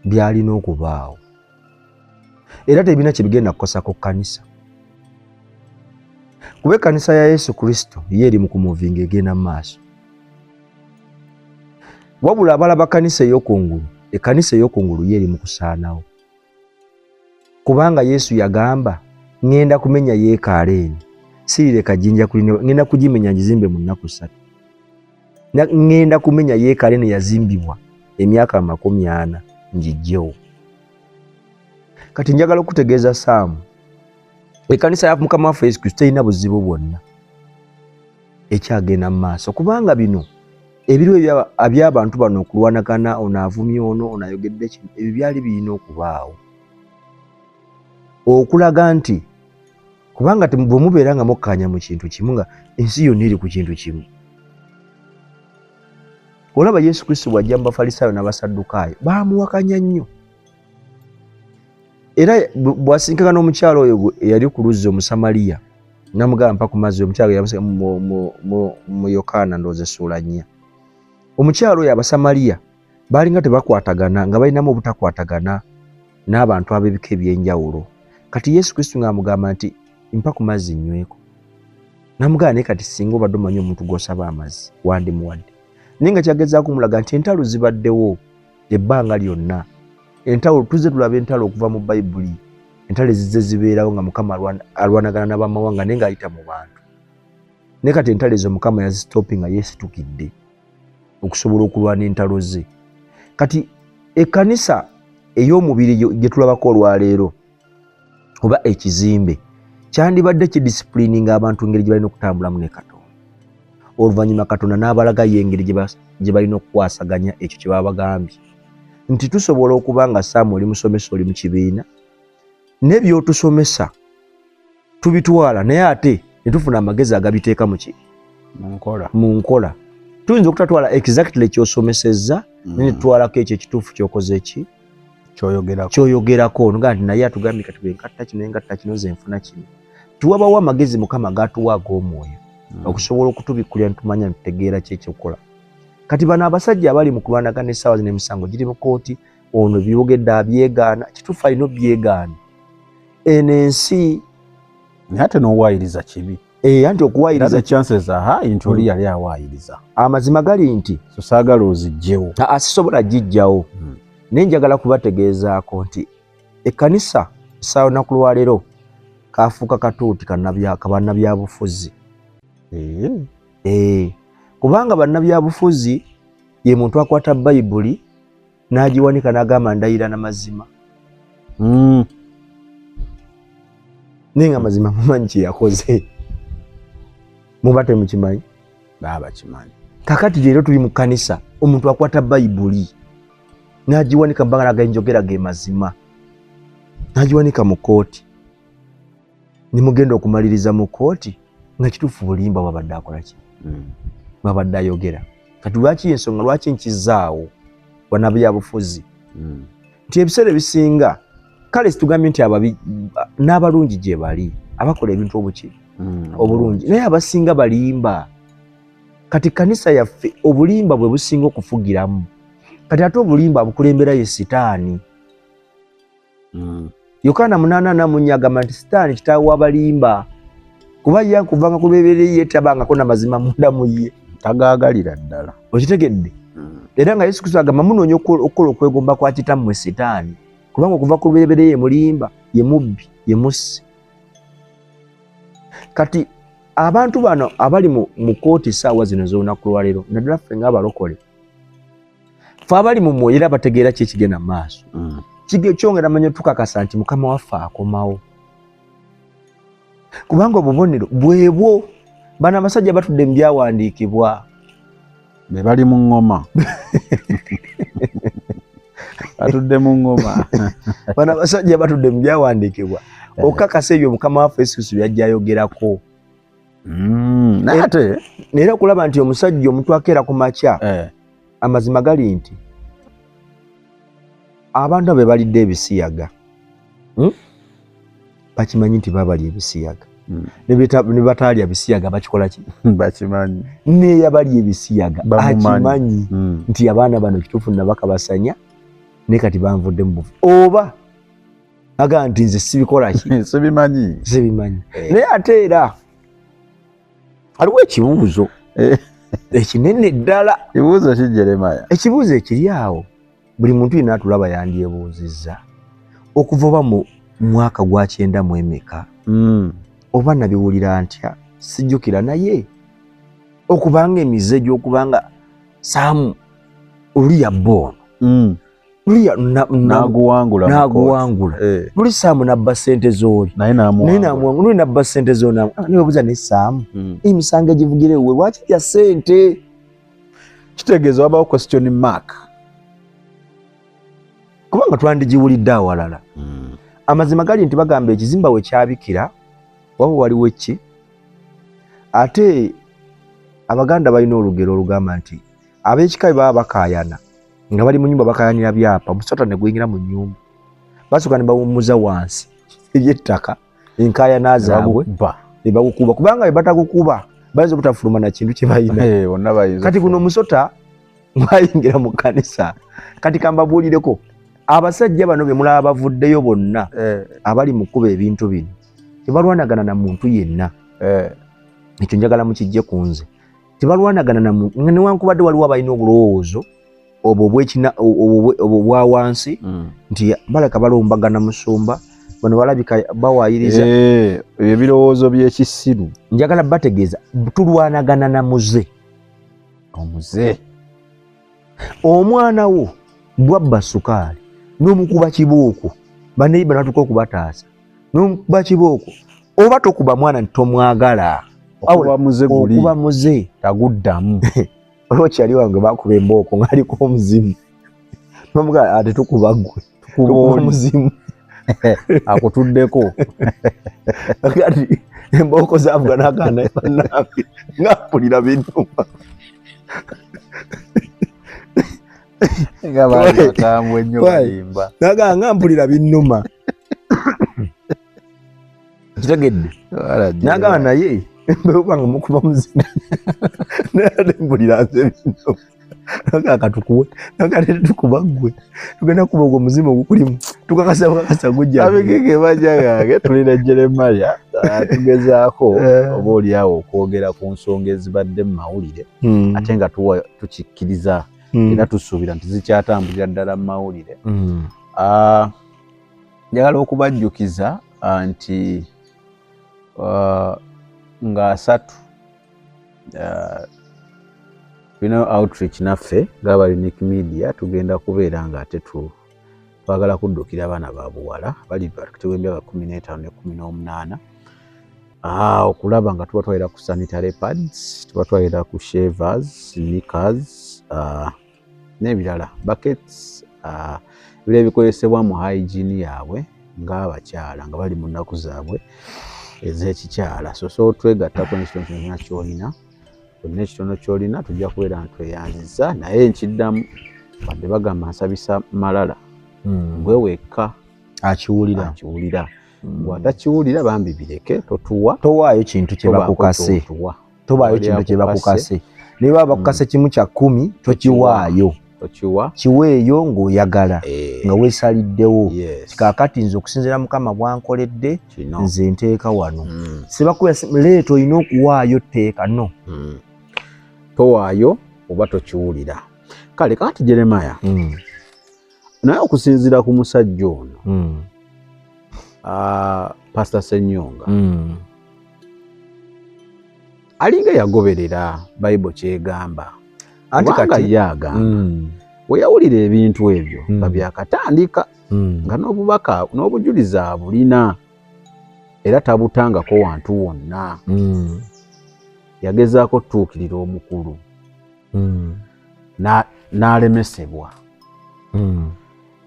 byalina okubaawo era tebina kye bigenda kukosa ku kkanisa. Kuba ekkanisa ya Yesu Kristo ye eri mu kumuvinga egenda mu maaso. Wabula abalaba kkanisa ey'okungulu, ekkanisa ey'okungulu ye eri mu kusaanawo. Kubanga Yesu yagamba ngenda kumenya yeekaalu eno sirireka jinja kulina ngenda kugimenya ngizimbe mu nnaku 3. Ngenda kumenya yeekaalu eno yazimbibwa emyaka 40 ngijjewo. Kati njagala okutegeeza Saamu ekkanisa ya Mukama waffe Yesu Kristo terina buzibu bwonna ekyagenda mu maaso kubanga bino ebiro eby'abantu bano okulwanagana ono avumye ono onayogedde kino ebyo byali birina okubaawo okulaga nti kubanga bwe mubeera nga mukkanya mu kintu kimu nga ensi yonna eri ku kintu kimu. Olaba Yesu Kristo bw'ajja mu Bafalisaayo n'Abasaddukaayo baamuwakanya nnyo. Era bw'asinkana n'omukyalo oyo eyali ku luzzi Omusamaliya namugamba mpa ku mazzi, omukyalo yamusika mu Yokaana ndowooza essuula 4. omukyalo oyo Abasamaliya balinga tebakwatagana nga balinamu obutakwatagana n'abantu ab'ebika ebyenjawulo. Kati Yesu Kristo ng'amugamba nti mpa ku mazzi nyweko. N'amugamba naye kati singa obadde omanyi omuntu gw'osaba amazzi wandimuwadde. Naye nga kyagezaako kumulaga nti entalo zibaddewo ebbanga lyonna. Entalo tuzze tulaba entalo okuva mu Bayibuli. Entalo ezizze zibeerawo nga Mukama alwanagana n'abamawanga naye ng'ayita mu bantu. Naye kati entalo ezo Mukama yazistopinga yeesitukidde okusobola okulwana entalo ze. Kati ekkanisa ey'omubiri gye tulabako olwaleero oba ekizimbe kyandibadde kidisipulininga abantu engeri gye balina okutambulamu ne Katonda. Oluvannyuma Katonda n'abalagayo engeri gye balina okukwasaganya ekyo kye baba bagambye. Nti tusobola okuba nga Saamu oli musomesa oli mu kibiina n'ebyotusomesa tubitwala naye ate ne tufuna amagezi agabiteeka mu nkola. Tuyinza okutatwala exactly kyosomesezza ne tutwalako ekyo ekituufu kyokoze eki kyoyogerako nga nti naye atugambye kati bwe nkatta kino engatta kino ze nfuna kino. Tuwabawo amagezi Mukama gatuwa ag'omwoyo okusobola okutubikkulira netumanya netutegeera ki ekyokola. Kati bano abasajja abali mu kulwanagana essaawa zino emisango giri mu kooti, ono byogedde abyegaana, kituufu alina obyegaana. Eno ensi naye ate n'owaayiriza kibi. Anti okuwaayiriza chances are high nti oli yali awaayiriza. Amazima gali nti sosaagala ozigyewo. Sisobola gijjawo. Naye njagala kubategeezaako nti ekkanisa essaawa lunaku lwaleero kaafuuka katuuti kabannabyabufuzi. Kubanga bannabyabufuzi ye muntu akwata Bayibuli n'agiwanika n'agamba ndayira n'amazima. Naye nga amazima mumanyi kye yakoze. Muba temukimanyi? Baba kimanyi. Kakati leero tuli mu kkanisa omuntu akwata Bayibuli n'agiwanika bbanga n'agenjogera ge mazima. N'agiwanika mu kooti. Ne mugenda okumaliriza mu kooti nga kituufu bulimba wabadde akola ki? Wabadde ayogera. Kati lwaki ensonga lwaki nkizaawo bannabyabufuzi? Nti ebiseera ebisinga kale situgambye nti ababi n'abalungi gye bali abakola ebintu obulungi naye abasinga balimba. Kati kanisa yaffe obulimba bwe businga okufugiramu. Kati ate obulimba bukulembera ye Sitaani. Yokaana 8:8 agamba nti Sitaani kitaawe w'abalimba kuba ye nkuvanga ku lubeerera ye tabangako n'amazima munda mu ye. Tagaagalira ddala. Okitegedde? Era nga Yesu Kristo agamba munoonya okukola okwegomba kwa kitammwe Sitaani kubanga okuva ku lubeerera ye mulimba ye mubbi ye mussi. Kati abantu bano abali mu kooti essaawa zino z'olunaku lwaleero naddala ffe ng'abalokole ffe abali mu mwoyo era bategeera ki ekigenda mu maaso. Kyongera manyo tukakasa nti Mukama waffe akomawo. Kubanga obubonero bwebwo bano abasajja batudde mu byawandiikibwa be bali mu ngoma. Batudde mu ngoma. Bano abasajja batudde mu byawandiikibwa okakasa ebyo Mukama waffe Yesu Kristo byajja ayogerako. Naye okulaba nti omusajja omuntu akeera ku makya amazima gali nti abantu abe balidde ebisiyaga bakimanyi nti babalya ebisiyaga. Ne batalya bisiyaga bakikola ki? Bakimanyi. Naye abalya ebisiyaga akimanyi nti abaana bano kituufu nabakabasanya naye kati banvudde mu bufu. Oba aga nti nze sibikola ki? Sibimanyi. Naye ate era aliwo ekibuuzo ekinene ddala. Kibuuzo ki Jeremiah? Ekibuuzo ekiri awo buli muntu yenna atulaba yandyebuuzizza okuva oba mu mwaka gwa 9 mu emeka oba nabiwulira ntya sijjukira naye okubanga emize gy'okubanga Saamu oli yabba ono n'aguwangula luli Saamu nabba ssente z'oli naye n'amuwangula luli nabba ssente z'oli niwebuuza ne Saamu emisango egivugirewe lwaki lya ssente? Kitegeeza wabawo question mark kubanga twandigiwulidde awalala. Amazima gali nti bagamba ekizimba we kyabikira waba waliwo ki? Ate Abaganda balina olugero olugamba nti ab'ekika bwe baba bakaayana nga bali mu nnyumba bakaayanira byapa musota ne gwingira mu nnyumba basooka ne bawummuza wansi eby'ettaka enkaayana zaabwe ne bagukuba kubanga bwe batagukuba bayinza obutafuluma na kintu kye balina. Kati guno omusota bayingira mu kanisa kati kambabuulireko abasajja bano be mulaba bavuddeyo bonna abali mu kuba ebintu bino tebalwanagana na muntu yenna ekyo njagala mukijje ku nze tebalwanagana na muntu newankubadde waliwo abalina obulowoozo obwo bwa wansi nti balaka balombagana musumba bano balabika bawaayiriza ebirowoozo by'ekisiru njagala bategeeza tulwanagana na muze omwana wo bwabba sukaali n'omukuba kibooko baneiba natuka okubataasa n'omukuba kibooko oba tokuba mwana ntomwagala okuba muze taguddamu olwo kyali wange bakuba embooko ng'aliko omuzimu nomugaa ate tukuba ggwe tukuba omuzimu akutuddeko kati embooko zavuga n'akaana bannange ngampulira binnuma nagaa mpulira binnuma kitegedde nagamba naye mbanga mukuba muzimu nate mpulira nze binnuma nagaa katukuwe nagaa tetukuba ggwe tugenda kuba ogwo muzimu ogukulimu tukakasa gujja abigege bajja gange tulina Jeremiah tugezaako oba oliawo okwogera ku nsonga ezibadde mu mawulire ate nga tukikkiriza era tusuubira nti zikyatambulira ddala mu mawulire njagala okubajjukiza nti nga 3 tulina outreach naffe ng'aba Unique Media tugenda kubeera nga ate twagala kuddukira abaana ba buwala bali bakati w'emyaka 15 ne 18 okulaba nga tuba twalira ku sanitary pads tuba twalira ku shavers sneakers n'ebirala buckets ebirala ebikozesebwa mu hygiene yaabwe ng'abakyala nga bali mu nnaku zaabwe ez'ekikyala so twegattako n'ekitono kyonna kyolina bonna ekitono kyolina tujja kubeera ntweyanziza naye nkiddamu wadde bagamba nsabisa malala gwe wekka akiwulira bw'atakiwulira bambi bireke towaayo kintu kyebakukase naye baba bakukase kimu kya 10 tokiwaayo kiweeyo ng'oyagala nga weesaliddewo kikaakati nze okusinziira Mukama bwankoledde nze nteeka wano sibakuya leeta olina okuwaayo tteeka no towaayo oba tokiwulira kale kati Jeremiah naye okusinziira ku musajja ono Pastor Ssenyonga alinga yagoberera Bible kyegamba anti kati yagamba we yawulira ebintu ebyo nga byakatandika nga n'obubaka n'obujulizi abulina era tabutangako wantu wonna yagezaako tutuukirira omukulu n'alemesebwa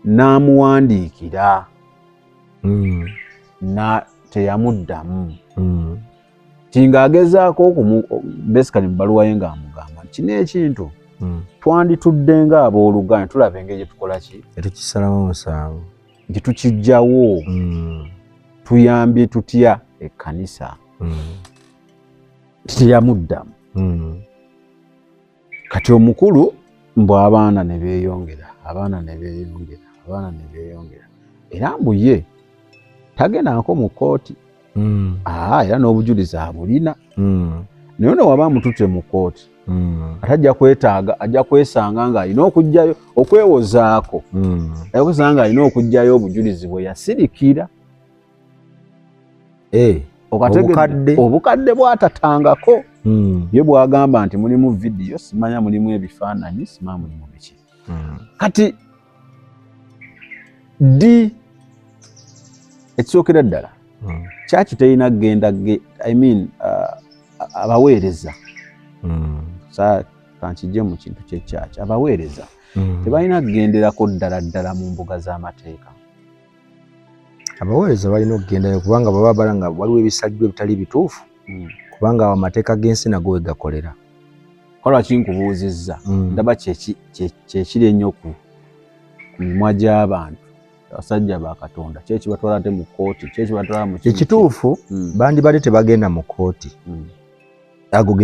n'amuwandiikira teyamuddamu tingagezaako basically mu bbaluwa ye ng'amugamba kino ekintu twanditudde ng'abooluganda tulaba engeri gye tukola ki tukisalamu omusango nti tukijjawo tuyambye tutya ekkanisa teyamuddamu kati omukulu mbu abaana ne beeyongera era mbu ye tagendako mu kooti era n'obujulizi abulina naye no waba mutute mu kooti ate ajja kwesanga ng'alina okujjayo okwewozaako kwesanga ng'alina okujjayo obujulizi bwe yasirikira obukadde bwatatangako ye bwagamba nti mulimu vidiyo simanya mulimu ebifaananyi simanya mulimu biki kati ekisookera ddala kyaki terina kgenda abaweereza kankijje mu kintu kyekyaki abaweereza tebalina kugenderako ddala mu mbuga z'amateeka abaweereza balina okugendayo kubanga baba balanga waliwo ebisajjwa ebitali bituufu kubanga amateeka g'ensi nago we gakolera lwaki nkubuuzizza ndaba kyekiri ennyo ku mimwa gy'abantu abasajja ba Katonda kyekibatwala ate mu kooti kyekibatwala mu ekituufu bandibadde tebagenda mu kooti ago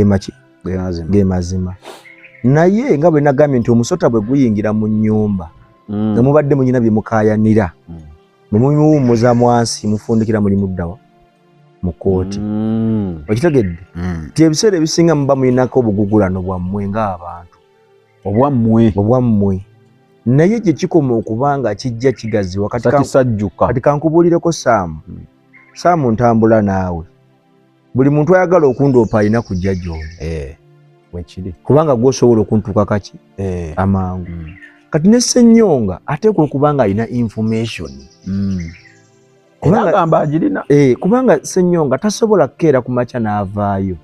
ge mazima naye nga bwe nagambye nti omusota bwe guyingira mu nnyumba nga mubadde munyina bye mukaayanira ne mumuwummuza mwansi mufundikira muli muddawa mu kooti okitegedde ti ebiseera ebisinga muba mulinako obugugulano bwammwe ng'abantu obwammwe naye gye kikoma okubanga kijja kigaziwa kati kankubuulireko Saamu ntambula naawe buli muntu ayagala okundoopa alina kujja gy'oli wekiri kubanga gw'osobola okuntuuka kaki amangu kati ne Ssennyonga ateekwa okuba nga alina information kubanga Ssennyonga tasobola kukeera ku makya n'avaayo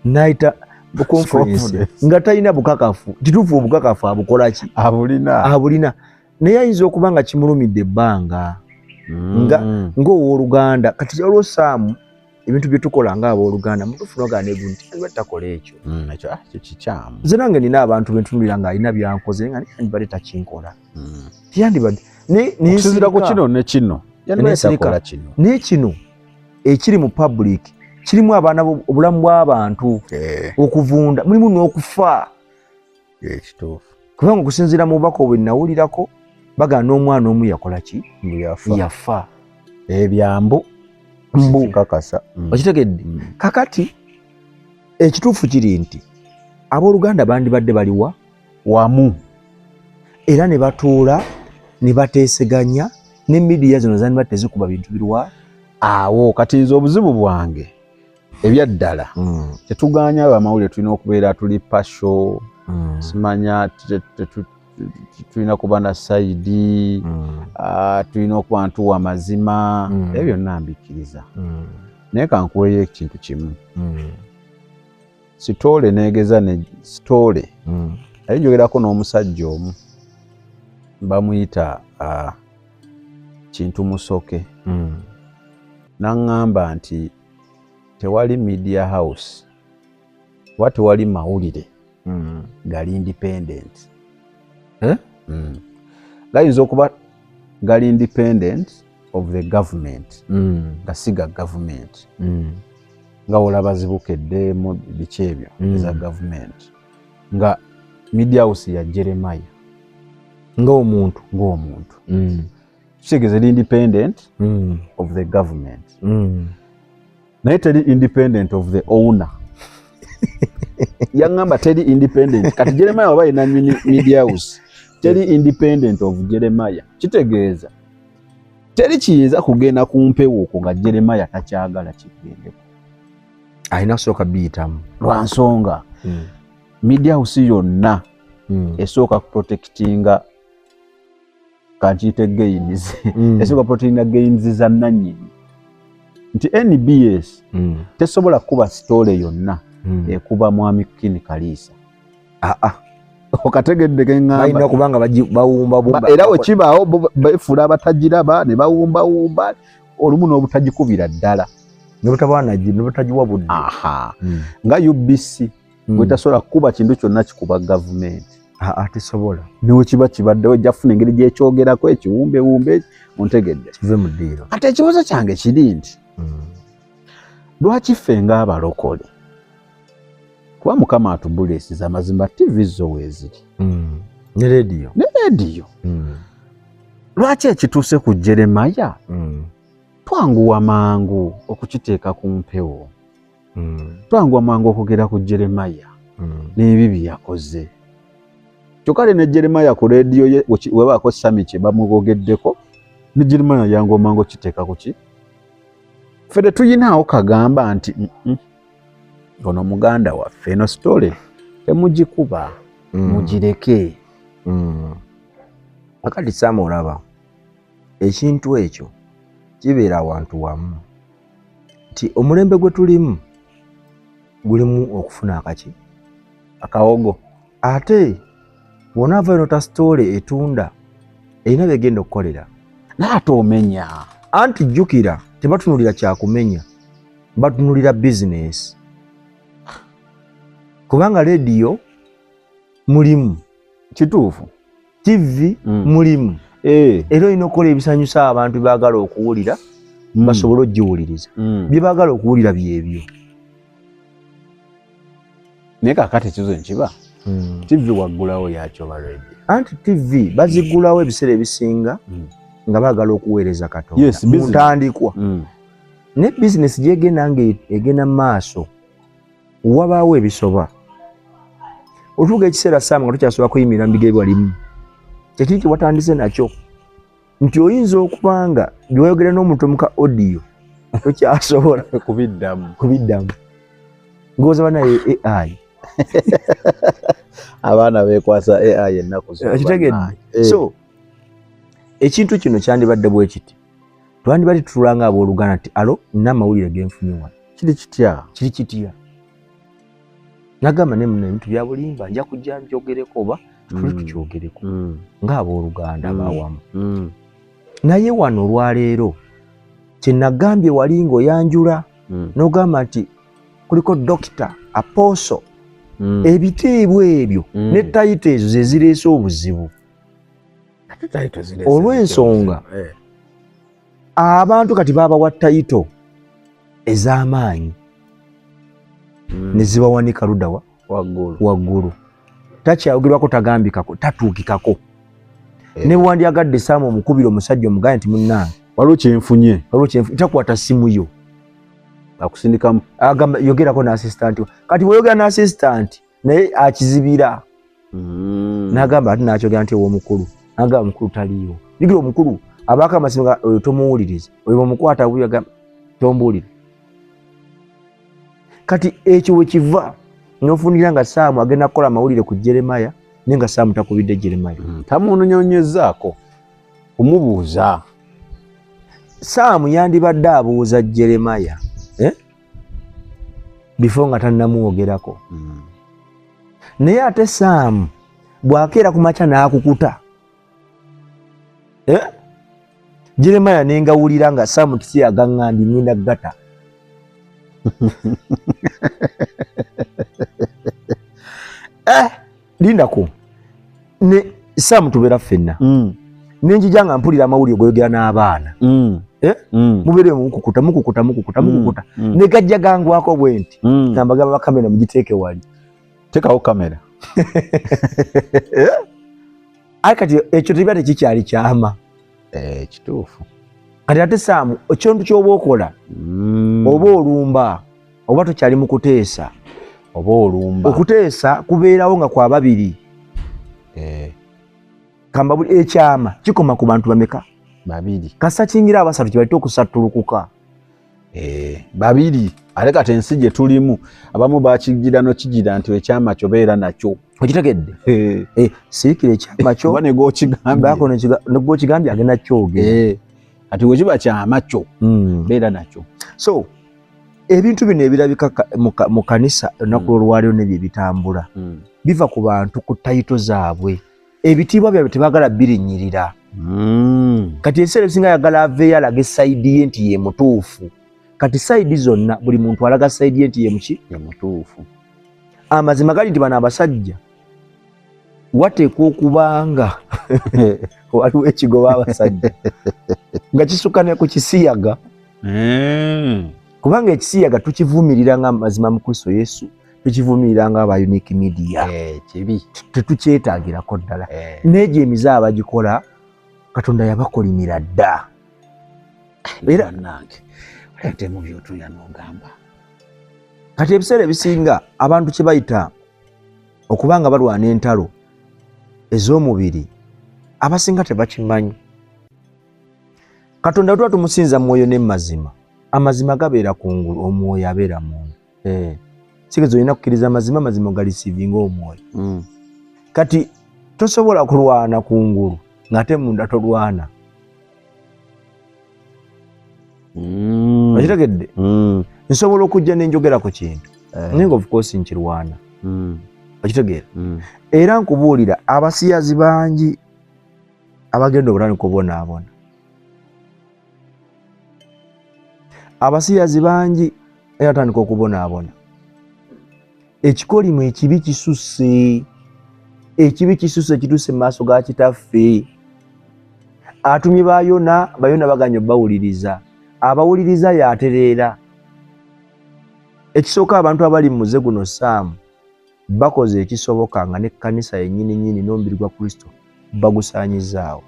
n'ayita conference nga talina bukakafu kituufu obukakafu abukola ki abulina naye ayinza okuba nga kimulumidde ebbanga ng'owooluganda kati olwo Saamu ebintu bye tukola ng'abooluganda mutufuna ogaanegu nti takola ekyo ekyo kikyamu nze nange nina abantu bentunulira ng'alina byankoze nga niyandibadde takinkola tiyandibadde okusinziira ku kino ne kino naye kino ekiri mu public kirimu abaana obulamu bw'abantu okuvunda mulimu n'okufa kubanga okusinziira mu bubaka obwe nawulirako bagana n'omwana omu yakola ki yafa ebyambu kakasa okitegedde kakati ekituufu kiri nti abooluganda bandibadde baliwa wamu era ne batuula ne bateeseganya ne midiya zino zandibadde tezikuba bintu birwa awo kati nze obuzibu bwange ebyaddala tetuganya abamawulire tulina okubeera tuli pasho simanya tulina kuba na saidi tulina okuba ntuwa amazima ebyo byonna mbikkiriza naye kankuweeyo ekintu kimu sitoole neegeza ne sitoole ali njogerako n'omusajja omu bamuyita Kintu Musoke n'aŋŋamba nti tewali media house oba tewali mawulire gali independent gayinza okuba gali independent of the government nga siga government nga olaba zibukedde mu biki ebyo eza government nga media house ya Jeremiah ng'omuntu kitegeeza independent of the government naye teri independent of the owner yaŋŋamba teri independent kati Jeremiah oba yina media house teri independent of Jeremiah kitegeeza teri kiyinza kugenda ku mpewo okwo nga Jeremiah takyagala kigendeko alina kusooka biyitamu lwa nsonga media house yonna esooka kuprotectinga kankiyite gains esooka protectinga gains za nannyini nti NBS tesobola kuba story yonna ekuba mwami King Kalisa okategedde keŋŋamba balina kubanga bawumba era wekibaawo befuula abatagiraba ne bawumba olumu n'obutagikubira ddala nebutagiwa budde nga UBC bwetasobola kuba kintu kyonna kikuba gavumenti tesobola niwe kiba kibaddewo jjafuna engeri gyekyogerako ekiwumbewumbe ontegedde kive mu ddiiro ate ekibuuzo kyange kiri nti lwaki ffe ng'abalokole kuba Mukama atubuleesiza amazima TV zo weeziri ne rediyo lwaki ekituuse ku Jeremiah twanguwa mangu okukiteeka ku mpewo twanguwa mangu okugera ku Jeremiah n'ebi bye yakoze kyokka ne Jeremiah ku rediyo ye webaako sami kye bamugogeddeko ne Jeremiah yanguwa mangu okiteeka ku ki ffe tetuyinaawo kagamba nti ono muganda waffe eno story temugikuba mugireke akati Saamu olaba ekintu ekyo kibeera awantu wamu nti omulembe gwe tulimu gulimu okufuna akaki akawogo ate bw'onaava eno ta story etunda erina byegenda okukolera naate omenya anti jjukira tebatunulira kyakumenya batunulira bizinesi kubanga rediyo mulimu kituufu TV mulimu era olina okukola ebisanyusa abantu byebagala okuwulira basobole ogiwuliriza byebagala okuwulira byebyo naye kakati ekizo nkiba TV waggulawo yakyo balwedi. Anti TV bazigulawo ebiseera ebisinga nga baagala okuweereza Katonda. Yes, mutandikwa. Ne business gyegenda egenda maaso wabaawo ebisoba. Otuuga ekiseera Saamu nga tukyasobola kuyimirira mu bigere walimu. Kyekiri watandise nakyo. Nti oyinza okubanga gy'oyogera n'omuntu omuka audio tokyasobola kubiddamu. Ng'oza banaye AI. Abaana beekwasa AI ennaku zino. Kitegedde. So ekintu kino kyandibadde bwe kiti. Twandibadde tutulanga abooluganda nti alo nina amawulire genfunye wano. Kiri kitya. Nagamba ne muno ebintu bya bulimba nja kujja mbyogereko oba tuli tukyogereko ng'abooluganda abawamu. Naye wano olwaleero kye nagambye wali ng'oyanjula n'ogamba nti kuliko Dokita Apostle ebitiibwa ebyo ne tayito ezo ze zireese obuzibu. Olw'ensonga abantu kati baabawa tayito ez'amaanyi ne zibawanika luddawa waggulu. Takyayogerwako tagambikako tatuukikako. Ne bwandyagadde Saamu omukubira omusajja omugaye nti munnange waliwo kyenfunye takwata simu yo akusindikamu agamba yogerako n'assistant kati bw'oyogera n'assistant naye akizibira n'agamba ati n'akyogera nti ow'omukulu n'agamba omukulu taliiwo yigira omukulu abaako amasimu ga oyo tomuwuliriza oyo omukwata buyo agamba tombuulire. Kati ekyo we kiva n'ofunira nga Saamu agenda kukola amawulire ku Jeremiah naye nga Saamu takubidde Jeremiah. Tamunyonyezaako kumubuuza. Saamu yandibadde abuuza Jeremiah before nga tannamuwogerako. Naye ate Saamu bw'akeera ku makya n'akukuta Jeremiah nengawulira nga Saamu kisi agaŋŋandi ngenda gata. Lindako ne Saamu tubeera ffenna nenjija nga mpulira amawulire goyogera n'abaana mubeere mukukuta ne gajja gangwako bwe nti nambagamba bakamera mugiteeke wali tekawo kamera. Ayi kati ekyo tebiba tekikyali kyama. Kituufu. Kati ate Saamu ekintu ky'oba okola oba olumba oba tokyali mu kuteesa oba olumba. Okuteesa kubeerawo nga kwa babiri. Kamba buli ekyama kikoma ku bantu bameka? Babiri. Kasa kingira abasatu kibalite okusattulukuka. Babiri. Ale kati ensi gye tulimu abamu bakigira no kigira nti ekyama kyobeera nakyo. Okitegedde? Siikira ekyama kyo. Bane g'okigambye. N'ogw'okigambye agenda kyogera. Kati bwe kiba kyama kyo beera nakyo. So ebintu bino ebirabika mu kanisa olunaku olwaleero n'ebyo ebitambula biva ku bantu ku tayito zaabwe. Ebitiibwa byabwe tebaagala birinnyirira. Kati ebiseera ebisinga ayagala aveeyo alaga esayidi ye nti ye mutuufu. Kati sayidi zonna buli muntu alaga sayidi ye nti ye muki? Ye mutuufu. Amazima gali nti bano abasajja wateekwa okubanga waliwo ekigoba abasajja nga kisukka ne ku kisiyaga. Kubanga ekisiyaga tukivumirira nga mazima mu Kristo Yesu, tukivumirira nga aba Unique Media. Kibi tetukyetaagirako ddala. N'egyo emizaaba bagikola Katonda yabakolimira dda. Era nange olete mu byotuya n'ogamba. Kati ebiseera ebisinga abantu kye bayita okubanga balwana entalo ez'omubiri abasinga tebakimanyi. Katonda tuba tumusinza mwoyo n'emazima. Amazima gabeera kungulu, omwoyo abeera munda. Sigezo olina kukkiriza amazima ogalisiivinga omwoyo. Kati tosobola kulwana kungulu ng'ate munda tolwana. Okitegedde? Nsobola okujja nenjogera ku kintu naye nga of course nkirwana. Okitegeera? Era nkubuulira abasiyazi bangi abagenda obutandika obonaabona. Abasiyazi bangi era batandika okubonaabona. Ekikolimu ekibi kisusse. Ekibi kisusse kituuse mu maaso ga kitaffe. Atumye bayona baganya bawuliriza. Abawuliriza yatereera. Ekisooka abantu abali mu muze guno Saamu bakoze ekisoboka nga n'ekkanisa yennyini n'omubiri gwa Kristo bagusaanyizaawo.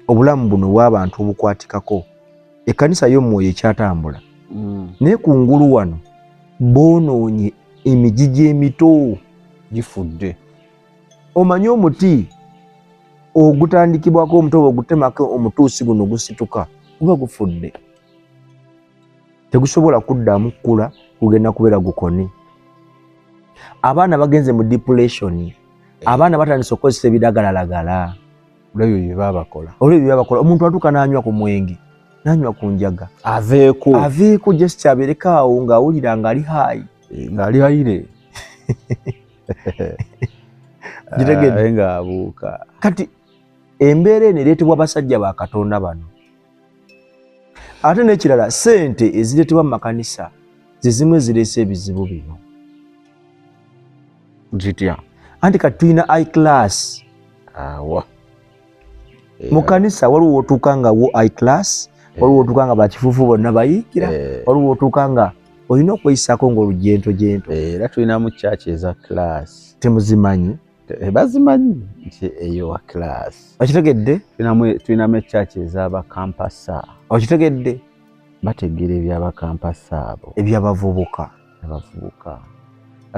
Obulamu buno bw'abantu obukwatikako ekkanisa y'omwoyo ekyatambula. Naye kungulu wano boonoonye emigigi emito gifudde. Omanyi omuti ogutandikibwako omuto ogutemako omutuusi guno gusituka guba gufudde. Tegusobola kuddamu kukula kugenda kubeera gukoni. Abaana bagenze mu depression. Abaana batandise okukozesa ebidagalalagala. Olwebyo bye babakola. Omuntu atuuka n'anywa ku mwenge, n'anywa ku njaga. Aveeko just abeereko awo ng'awulira ng'ali haayi. Ng'ali hayire. Gitegedde ng'abuuka. Kati embeera eno ereetebwa abasajja ba Katonda bano. Ate n'ekirala ssente ezireetebwa mu makanisa ze zimu ezireese ebizibu bino. Zitya. Anti kati tulina high class. Awa. Mu kanisa waliwo otuuka nga wo high class, waliwo otuuka nga bakifuufu bonna bayiikira, waliwo otuuka nga olina okweyisaako ng'olujento. Era tulina mu church eza class. Temuzimanyi? Bazimanyi nti eyo wa class. Okitegedde? Tulinamu church ez'abakampasa. Okitegedde? Bategeera eby'abakampasa abo. Eby'abavubuka.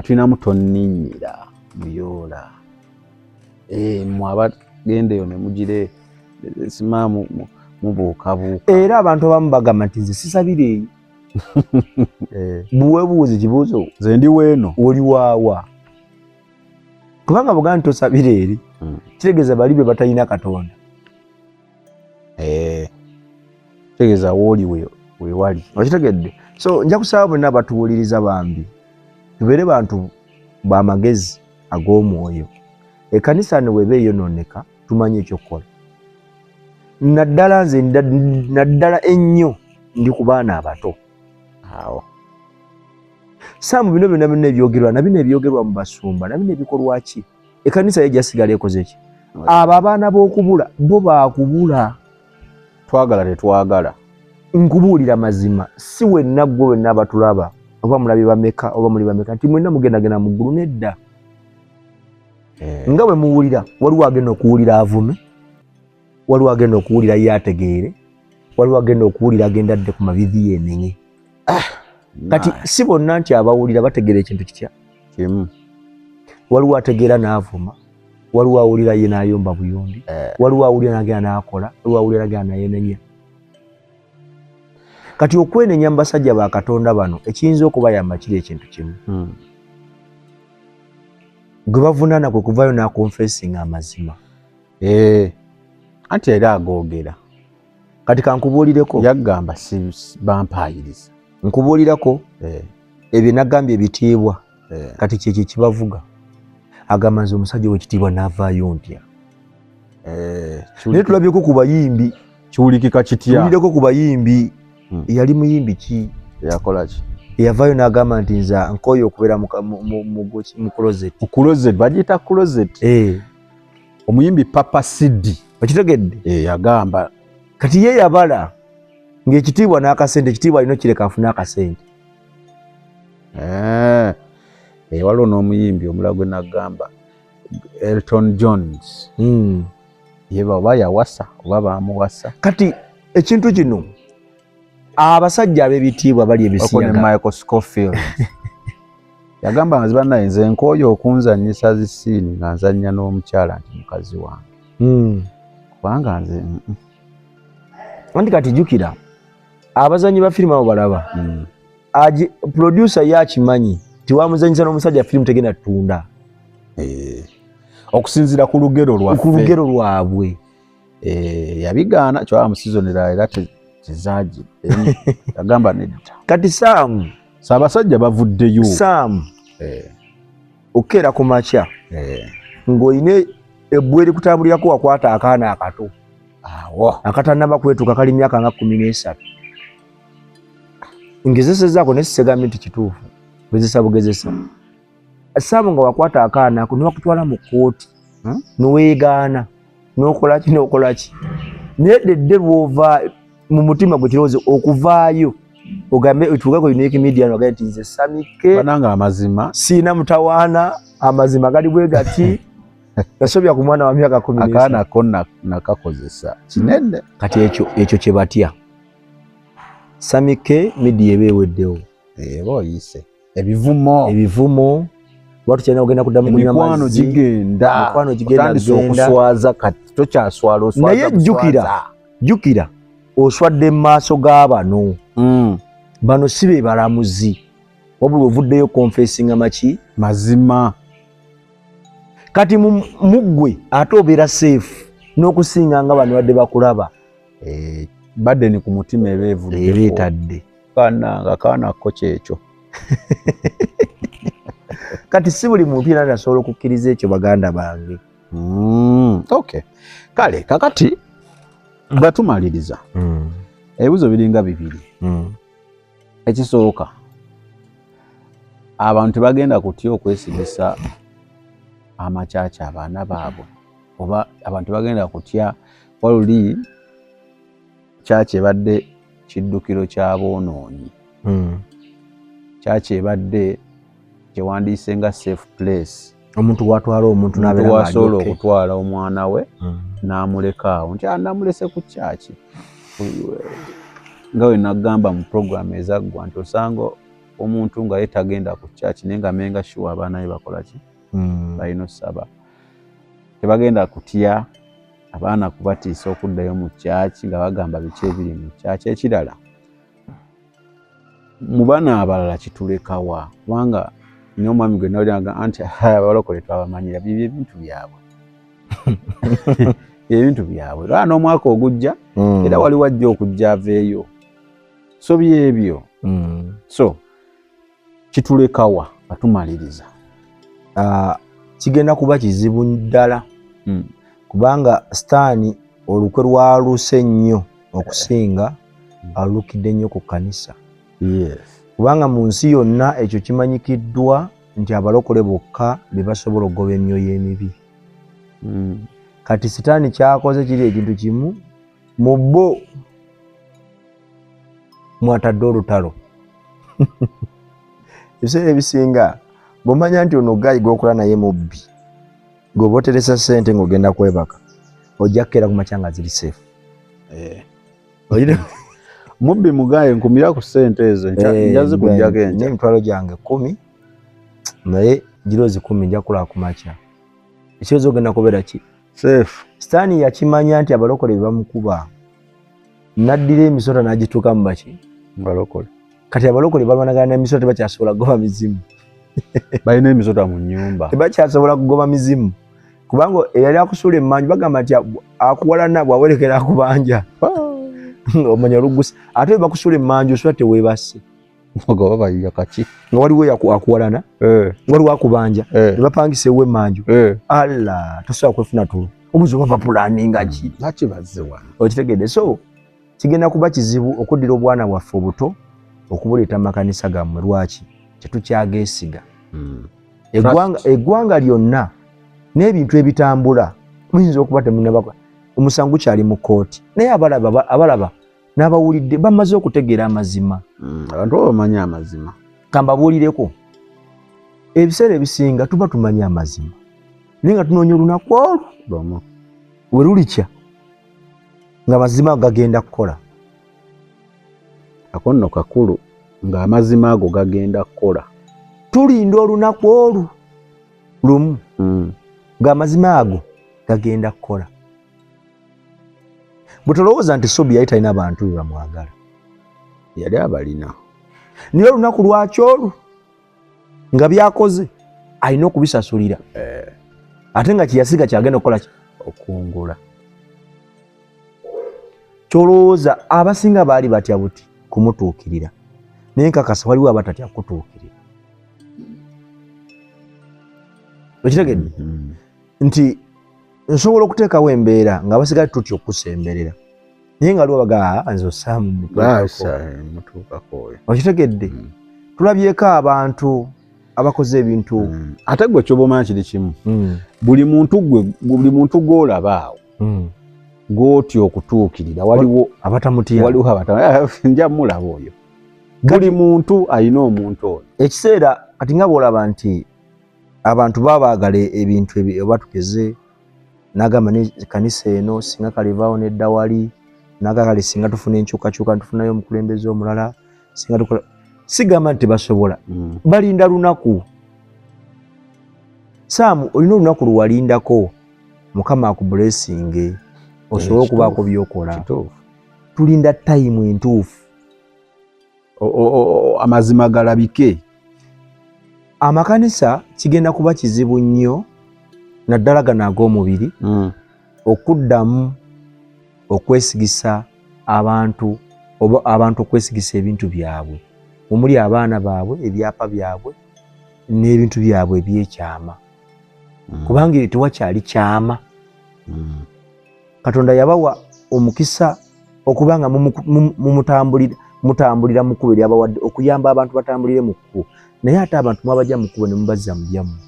Tulinamu tonninnyira muyoola. Mwabagendeyo ne mugire simaamu mubuukabuuka. Era abantu abamu bagamba nti nze sisabire eyo. Buwebuuzi kibuuzo. Nze ndi weeno. Oli waawa. Kubanga buganda nti osabire eri, kitegeeza bali be batalina Katonda. Kitegeeza wooli we wali. Okitegedde? So nja kusaba bonna abatuwuliriza bambi. Tubeere bantu b'amagezi ag'omwoyo. Ekkanisa ne bw'eba eyonooneka tumanye ekyokukola. Naddala nze naddala ennyo ndi ku baana abato. Awo. Saamu bino byonna ebyogerwa na bino ebyogerwa mu basumba na bino ebikolwa ki? Ekkanisa ye gyasigala ekoze ki? Abo abaana b'okubula bo baakubula. Twagala tetwagala. Nkubuulira mazima si wenna gwe wenna abatulaba oba mulabi bameka oba muli bameka nti mwenna mugendagenda mu ggulu nedda. Nga bwe muwulira waliwo agenda okuwulira avume, waliwo agenda okuwulira ye ategeere, waliwo agenda okuwulira agenda adde ku mavivi yenenye. Kati si bonna nti abawulira bategeera ekintu kitya kimu. Waliwo ategeera n'avuma, waliwo awulira ye n'ayomba buyombi, waliwo awulira n'agenda n'akola, waliwo awulira n'agenda n'ayenenya. Kati okwenenya mu basajja ba Katonda bano ekiyinza okubayamba kiri ekintu kimu. Gwe bavunaana kwe kuvaayo n'akonfesinga amazima. Anti era agoogera. Kati kankubuulireko. Yagamba si bampaayiriza. Nkubuulirako ebyo nagambye ebitiibwa. Kati kyekyo kibavuga. Agamba nze omusajja w'ekitiibwa n'avaayo ntya. Naye tulabyeko ku bayimbi. Kiwulikika kitya? Tuwulireko ku bayimbi. Yali muyimbi ki? Yakola ki? Yavaayo n'agamba nti nze nkooye okubeera mu closet. Mu closet, bagiyita closet. Omuyimbi Papa Sidi. Okitegedde? Yagamba. Kati ye yabala ng'ekitiibwa n'akasente, ekitiibwa alina kireka afune akasente. Waliwo n'omuyimbi omulala gwe nagamba Elton Jones. Ye baba yawasa oba baamuwasa. Kati ekintu kino abasajja ab'ebitiibwa bali ebisiyaga. Michael Scofield yagamba nga zibannaye nze nkooye okunzannyisa zisiini nga nzannya n'omukyala nti mukazi wange. Kubanga nze anti kati jjukira abazannyi ba firimu abo balaba. Producer yakimanyi tiwamuzanyisa n'omusajja firimu tegenda ttunda. Okusinziira ku lugero lwaffe. Ku lugero lwabwe. Yabigaana kywa musizonera era tezaagi. Yagamba nedda. Kati Saamu. Abasajja bavuddeyo. Saamu. Okeera ku makya. Ng'oyine ebbwa erikutambulirako wakwata akaana akato. Awo. Akatannaba kwetuuka kali myaka nga 13. Ngezesezaako ne sisegamye nti kituufu. Gezesa bugezesa. Saamu nga wakwata akaana ako ne wakutwala mu kkooti. Noweegaana. N'okola ki n'okola ki. Naye ddedde lw'ova mu mutima gwe kirowoozo okuvaayo ogambe utuka ko Unique Media no gati nze Samike bananga amazima sina mutawana amazima gali bwe gati nasobya ku mwana wa myaka 10 akana konna nakakozesa kinene kati ekyo kye batya Samike Media ebeweddewo boyise ebivumo watu cyane ogenda kudamu munyamazi mikwano gigenda okuswaza kati tokyaswala oswaza naye jukira oswadde mu maaso g'abano bano sibe balamuzi wabula ovuddeyo confessinga maki mazima kati muggwe ate obeera safe n'okusinga nga bano badde bakulaba badde ni ku mutima ebeetadde kaanako kyekyo kati si buli muntu yenna asobola okukkiriza ekyo baganda bange. Okay, kale kakati batumaliriza ebibuzo biringa bibiri. Ekisooka abantu bagenda kutya okwesigisa amakyakya abaana baabwe oba abantu bagenda kutya waluli kyakye badde kiddukiro ky'aboonoonyi kyakye badde kyewandiyise nga safe place omuntu watwala omuntu n'abeera okutwala omwana we n'amuleka awo nti namulese ku kyaki nga we nagamba mu program ezaggwa nti osanga omuntu nga ye tagenda ku kyaki naye nga menga shuwa abaana be bakola ki balina osaba tebagenda kutya abaana kubatiisa okuddayo mu kyaki nga bagamba biki ebiri mu kyaki. Ekirala mu baana abalala kitulekawa kubanga n'omwami gwe nawulira anti abalokole twabamanyira bibyo ebintu byabwe ebintu byabwe era n'omwaka ogujja era wali wajja okujja aveeyo so byebyo so kitulekawa batumaliriza kigenda kuba kizibu ddala kubanga Sitaani olukwe lwaluse nnyo okusinga alukidde nnyo ku kanisa. Kubanga mu nsi yonna ekyo kimanyikiddwa nti abalokole bokka be basobola okugoba emyoyo emibi. Kati Sitaani kyakoze kiri ekintu kimu mu bo mwatadde olutalo. Ebiseera ebisinga bw'omanya nti ono gayi gw'okola naye mubbi ng'oba oteresa ssente ng'ogenda kwebaka ojja kukeera ku makya nga ziri safe. Mubbi mugaye nkumira ku ssente ezo njazi kujjako enja n'emitwalo gyange 10 naye girozi 10 nja kulaba ku makya. Ekyoza ogenda kubeera ki safe. Sitaani yakimanya nti abalokole bamukuba naddira emisota n'agituuka mu baki balokole. Kati abalokole balwanagana n'emisota tebakyasobola kugoba mizimu. Balina emisota mu nnyumba tebakyasobola kugoba mizimu kubanga eyali akusuula emmanju bagamba nti akuwalana bwawerekera akubanja omanya olugusa ate bakusuula emmanju osula teweebase ogoba bayiya kaki nga waliwo akuwalana waliwo akubanja nebapangiseewo emmanju alla tosobola kwefuna tulo obuzi obava pulaninga ki nakibaziwa okitegedde. So kigenda kuba kizibu okuddira obwana bwaffe obuto okubuleeta mu makanisa gammwe. Lwaki tetukyageesiga eggwanga lyonna n'ebintu ebitambula muyinza okuba temunaba omusango kyali mu kooti naye abalaba n'abawulidde bamaze okutegeera amazima. Abantu bamanya amazima kambabuulireko ebiseera ebisinga tuba tumanya amazima naye nga tunoonya olunaku olwo we lulikya nga amazima gagenda kukola. Ako nno kakulu nga amazima ago gagenda kukola. Tulinda olunaku olwo lumu nga amazima ago gagenda kukola. Bwe tolowooza nti Sobi yali talina abantu be bamwagala, yali abalina naye olunaku lwaki olwo nga byakoze alina okubisasulira ate nga kyeyasiga kyagenda okukola okungula. Kyolowooza abasinga baali batya buti kumutuukirira naye nkakasa waliwo abatatya kutuukirira. Okitegedde nti nsobola okuteekawo embeera nga basigala tutya okusemberera naye nga aliwo bagaa nze osaamu mutuukako. Okitegedde tulabyeko abantu abakoze ebintu ate gwe kyoba omanya kiri kimu buli muntu gw'olaba awo gw'otya okutuukirira waliwo abatamutya nja mulaba oyo buli muntu alina omuntu ono. Ekiseera kati nga bw'olaba nti abantu babaagala ebintu oba tugeze n'agamba n'ekkanisa eno singa kalivaawo nedda wali n'agagale singa tufuna enkyukakyuka tufunayo omukulembeze omulala singa tukola sigamba nti tebasobola balinda lunaku. Saamu olina olunaku luwalindako Mukama akubulesinge osobola okubaako byokola. Tulinda tayimu entuufu amazima galabike. Amakanisa kigenda kuba kizibu nnyo naddala gano ag'omubiri okuddamu okwesigisa abantu oba abantu okwesigisa ebintu byabwe omuli abaana baabwe ebyapa byabwe n'ebintu byabwe ebyekyama kubanga tewakyali kyama. Katonda yabawa omukisa okubanga mutambulira mu kkubo eryabawadde okuyamba abantu batambulire mu kkubo naye ate abantu mwabajja mu kkubo ne mubazza mu byammwe.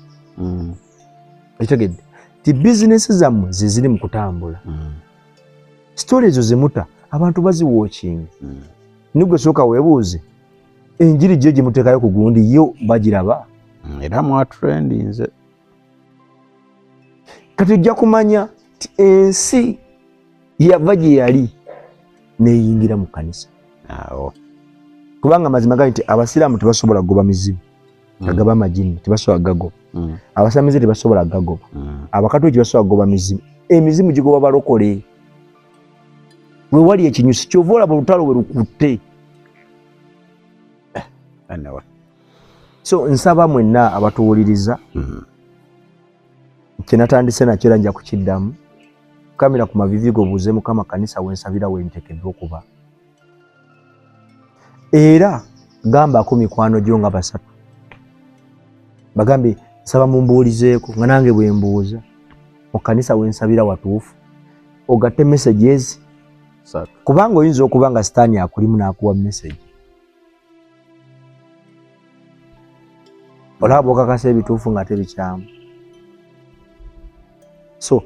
Ekitegedde ti bizinesi zammwe ze ziri mu kutambula. Sitole ezo zemuta abantu baziwookinga. Nigwe sooka weebuuze enjiri gyo gye muteekayo ku gundi yo bagiraba era mwatrendinze. Kati ojja kumanya ti ensi yava gye yali neyingira mu kanisa. Kubanga mazima gali nti abasiraamu tebasobola kugoba mizimu agaba amajini tebasobola gagoba. Abasamize tebasobola gagoba. Abakatoliki tebasobola kugoba mizimu. Emizimu gigoba balokole. We wali ekinyusi kyova olaba olutalo we lukutte. So nsaba mwenna abatuwuliriza kyenatandise nakyo era nja kukiddamu kamera ku mavivigo obuuze Mukama kanisa wensabira wentekeddwa okuba era gambako mikwano gyo nga basatu bagambe nsaba mumbuulizeeko nga nange bwe mbuuza mu kanisa wensabira watuufu ogatte messages kubanga oyinza okuba nga sitaani akulimu n'akuwa message olaba okakasa ebituufu nga tebikyamu. So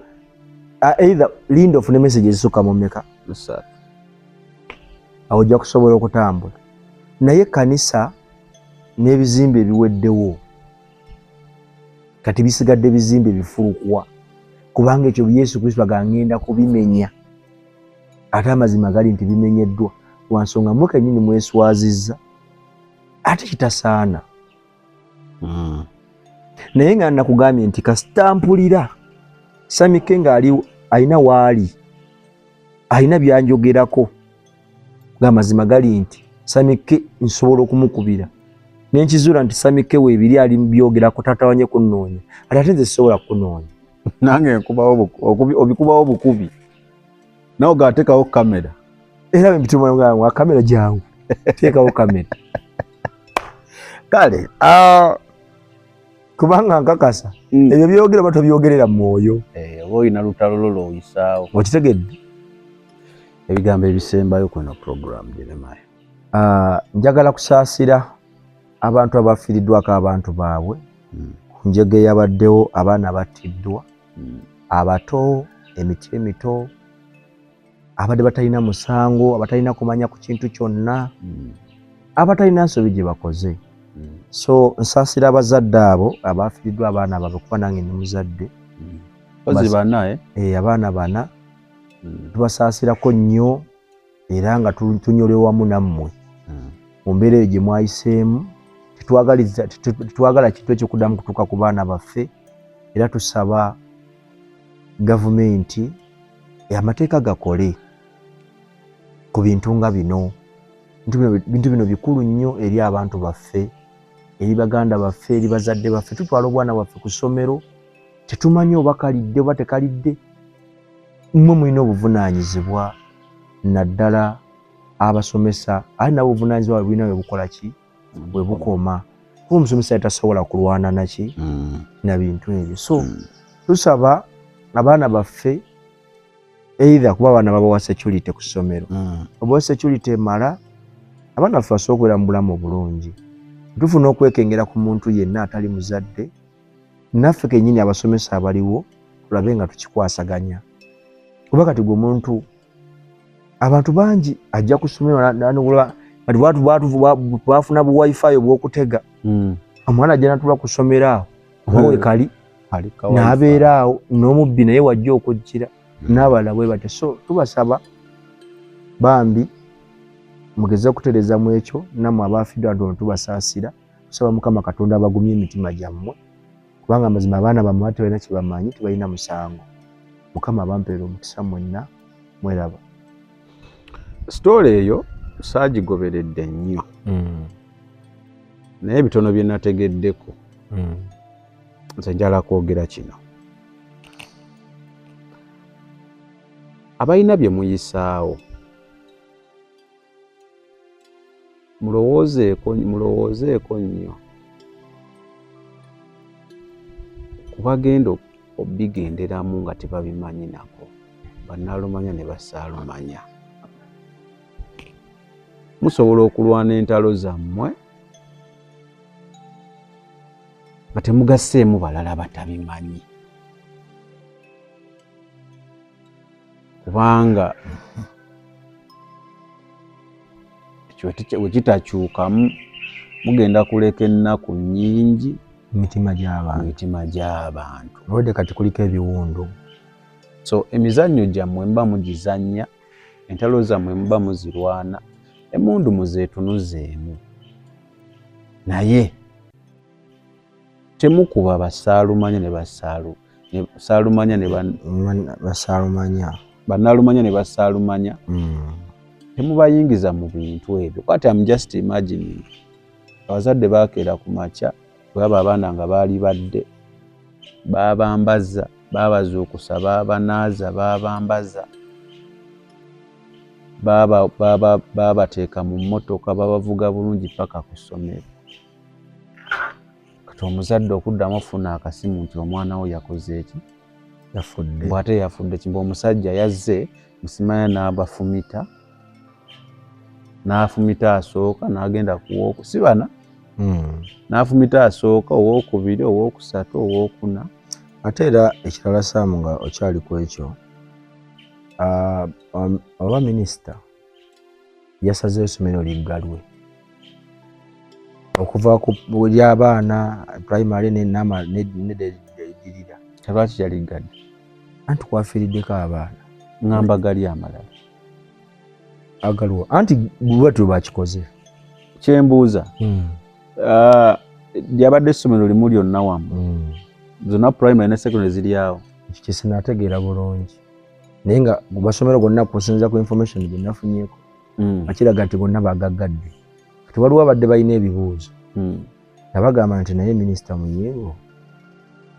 either linda ofune message ezisukka mu mmeka awo ojja kusobola okutambula naye kanisa n'ebizimbe ebiweddewo kati bisigadde bizimbe bifulukwa kubanga ekyo Yesu Kristo agangenda kubimenya ate amazima gali nti bimenyeddwa lwansonga mwe kennyini mweswazizza ate kitasaana. Naye nga nakugambye nti kasitampulira Samike nga ali alina waali alina byanjogerako ng'amazima gali nti Samike nsobola okumukubira nenkizuula nti Samike weebiri ali mubyogerako tatawanye kunnoonya ate nze sisobola kunoonya nange nkubawo obikubawo bukubi nawe ogateekawo kamera era bembitumwa kamera jangu teekawo kamera kale kubanga nkakasa ebyo byogera bato byogerera mu mwoyo oba olina lutalo lolo oyisaawo okitegedde ebigambo ebisembayo kuno program Jeremiah. Njagala kusaasira abantu abafiiriddwako abantu baabwe ku njege yabaddewo abaana battiddwa abato emiti emito abadde batalina musango abatalina kumanya ku kintu kyonna abatalina nsobi gye bakoze. So nsaasira abazadde abo abafiiriddwa abaana baabwe kuba nange ndi muzadde abaana bana tubasaasirako nnyo era nga tunyole wamu nammwe mu mbeera eyo gye mwayiseemu tetwagala kintu ekyokuddamu kutuuka ku baana baffe era tusaba gavumenti amateeka gakole ku bintu nga bino. Bintu bino bikulu nnyo eri abantu baffe eri baganda baffe eri bazadde baffe. Tutwala obwana bwaffe ku ssomero tetumanyi oba kalidde oba tekalidde. Mmwe mulina obuvunaanyizibwa naddala abasomesa ali nabo obuvunaanyizibwa bulina bwe bukola ki bwe bukoma kuba omusomesa tasobola kulwana naki na bintu ebyo. So tusaba abaana baffe either kuba abaana babawa security ku ssomero oba security emala abaana baffe basobola okubeera mu bulamu obulungi. Tufuna okwekengera ku muntu yenna atali muzadde naffe kennyini abasomesa abaliwo tulabe nga tukikwasaganya kuba kati gwe muntu abantu bangi ajja ku ssomero nanugula kati bafuna bu wifi obw'okutega omwana janatula kusomera awo owe kali n'abeera awo n'omubbi naye wajja okujjira n'abalala bwe bate. So tubasaba bambi mugeze okutereza mu ekyo nammwe abaafiddwa ntono tubasaasira tusaba Mukama Katonda abagumye emitima gyammwe kubanga amazima abaana bammwe tebalina kye bamanyi tebalina musango. Mukama abampeera omukisa mwenna mweraba. Story eyo saagigoberedde nnyo naye bitono bye nategeddeko nze njala kwogera kino. Abalina bye muyisaawo mulowoozeeko nnyo kubagenda obigenderamu nga tebabimanyi nako bannaalumanya ne bassaalumanya. Musobola okulwana entalo zammwe nga temugasseemu balala batabimanyi kubanga wekitakyukamu mugenda kuleka ennaku nnyingi mitima gy'abantu olwadde kati kuliko ebiwundu. So emizannyo gyammwe mba mugizannya, entalo zammwe muba muzirwana, emundu muzeetunuzeemu naye temukuba bassaalumanya ne bannaalumanya ne bassaalumanya temubayingiza mu bintu ebyo. Kwati I'm just imagining abazadde baakeera ku makya bwaba abaana nga baali badde baabambaza baabazuukusa baabanaaza baabambaza baabateeka mu mmotoka babavuga bulungi paka ku ssomero. Kati omuzadde okuddamu ofuna akasimu nti omwana we yakoze eki yafudde bw'ate yafudde kimba omusajja yazze musimanya n'abafumita n'afumita asooka n'agenda kuwooku sibana n'afumita asooka owookubiri owookusatu owookuna. Ate era ekirala Saamu nga okyali ku ekyo oba minisita yasazeeyo essomero liggalwe okuva ku ly'abaana primary neddirira. Lwaki yaliggadde? Anti kwafiiriddeko abaana ngamba gali amalala agalwa anti bwetyo bakikoze. Kyembuuza lyabadde essomero limu lyonna wamu zonna primary ne secondary ziri awo. Ekyo kye sinaategeera bulungi naye nga basomero gonna kusinziira ku information gye nafunyeeko akiraga nti gonna bagaggadde. Kati waliwo abadde balina ebibuuzo nabagamba nti naye minisita Muyingo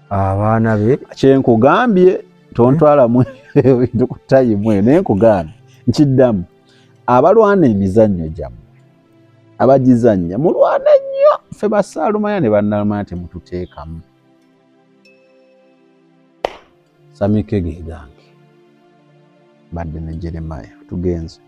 abaana be kyenkugambye tontwalamu ebintu ku tayimu eyo naye nkugambye nkiddamu abalwana emizannyo gyammwe abagizannya mulwana nnyo ffe bassaalumanya ne bannaalumanya temututeekamu. Samike ge gange badde ne Jeremiah tugenze.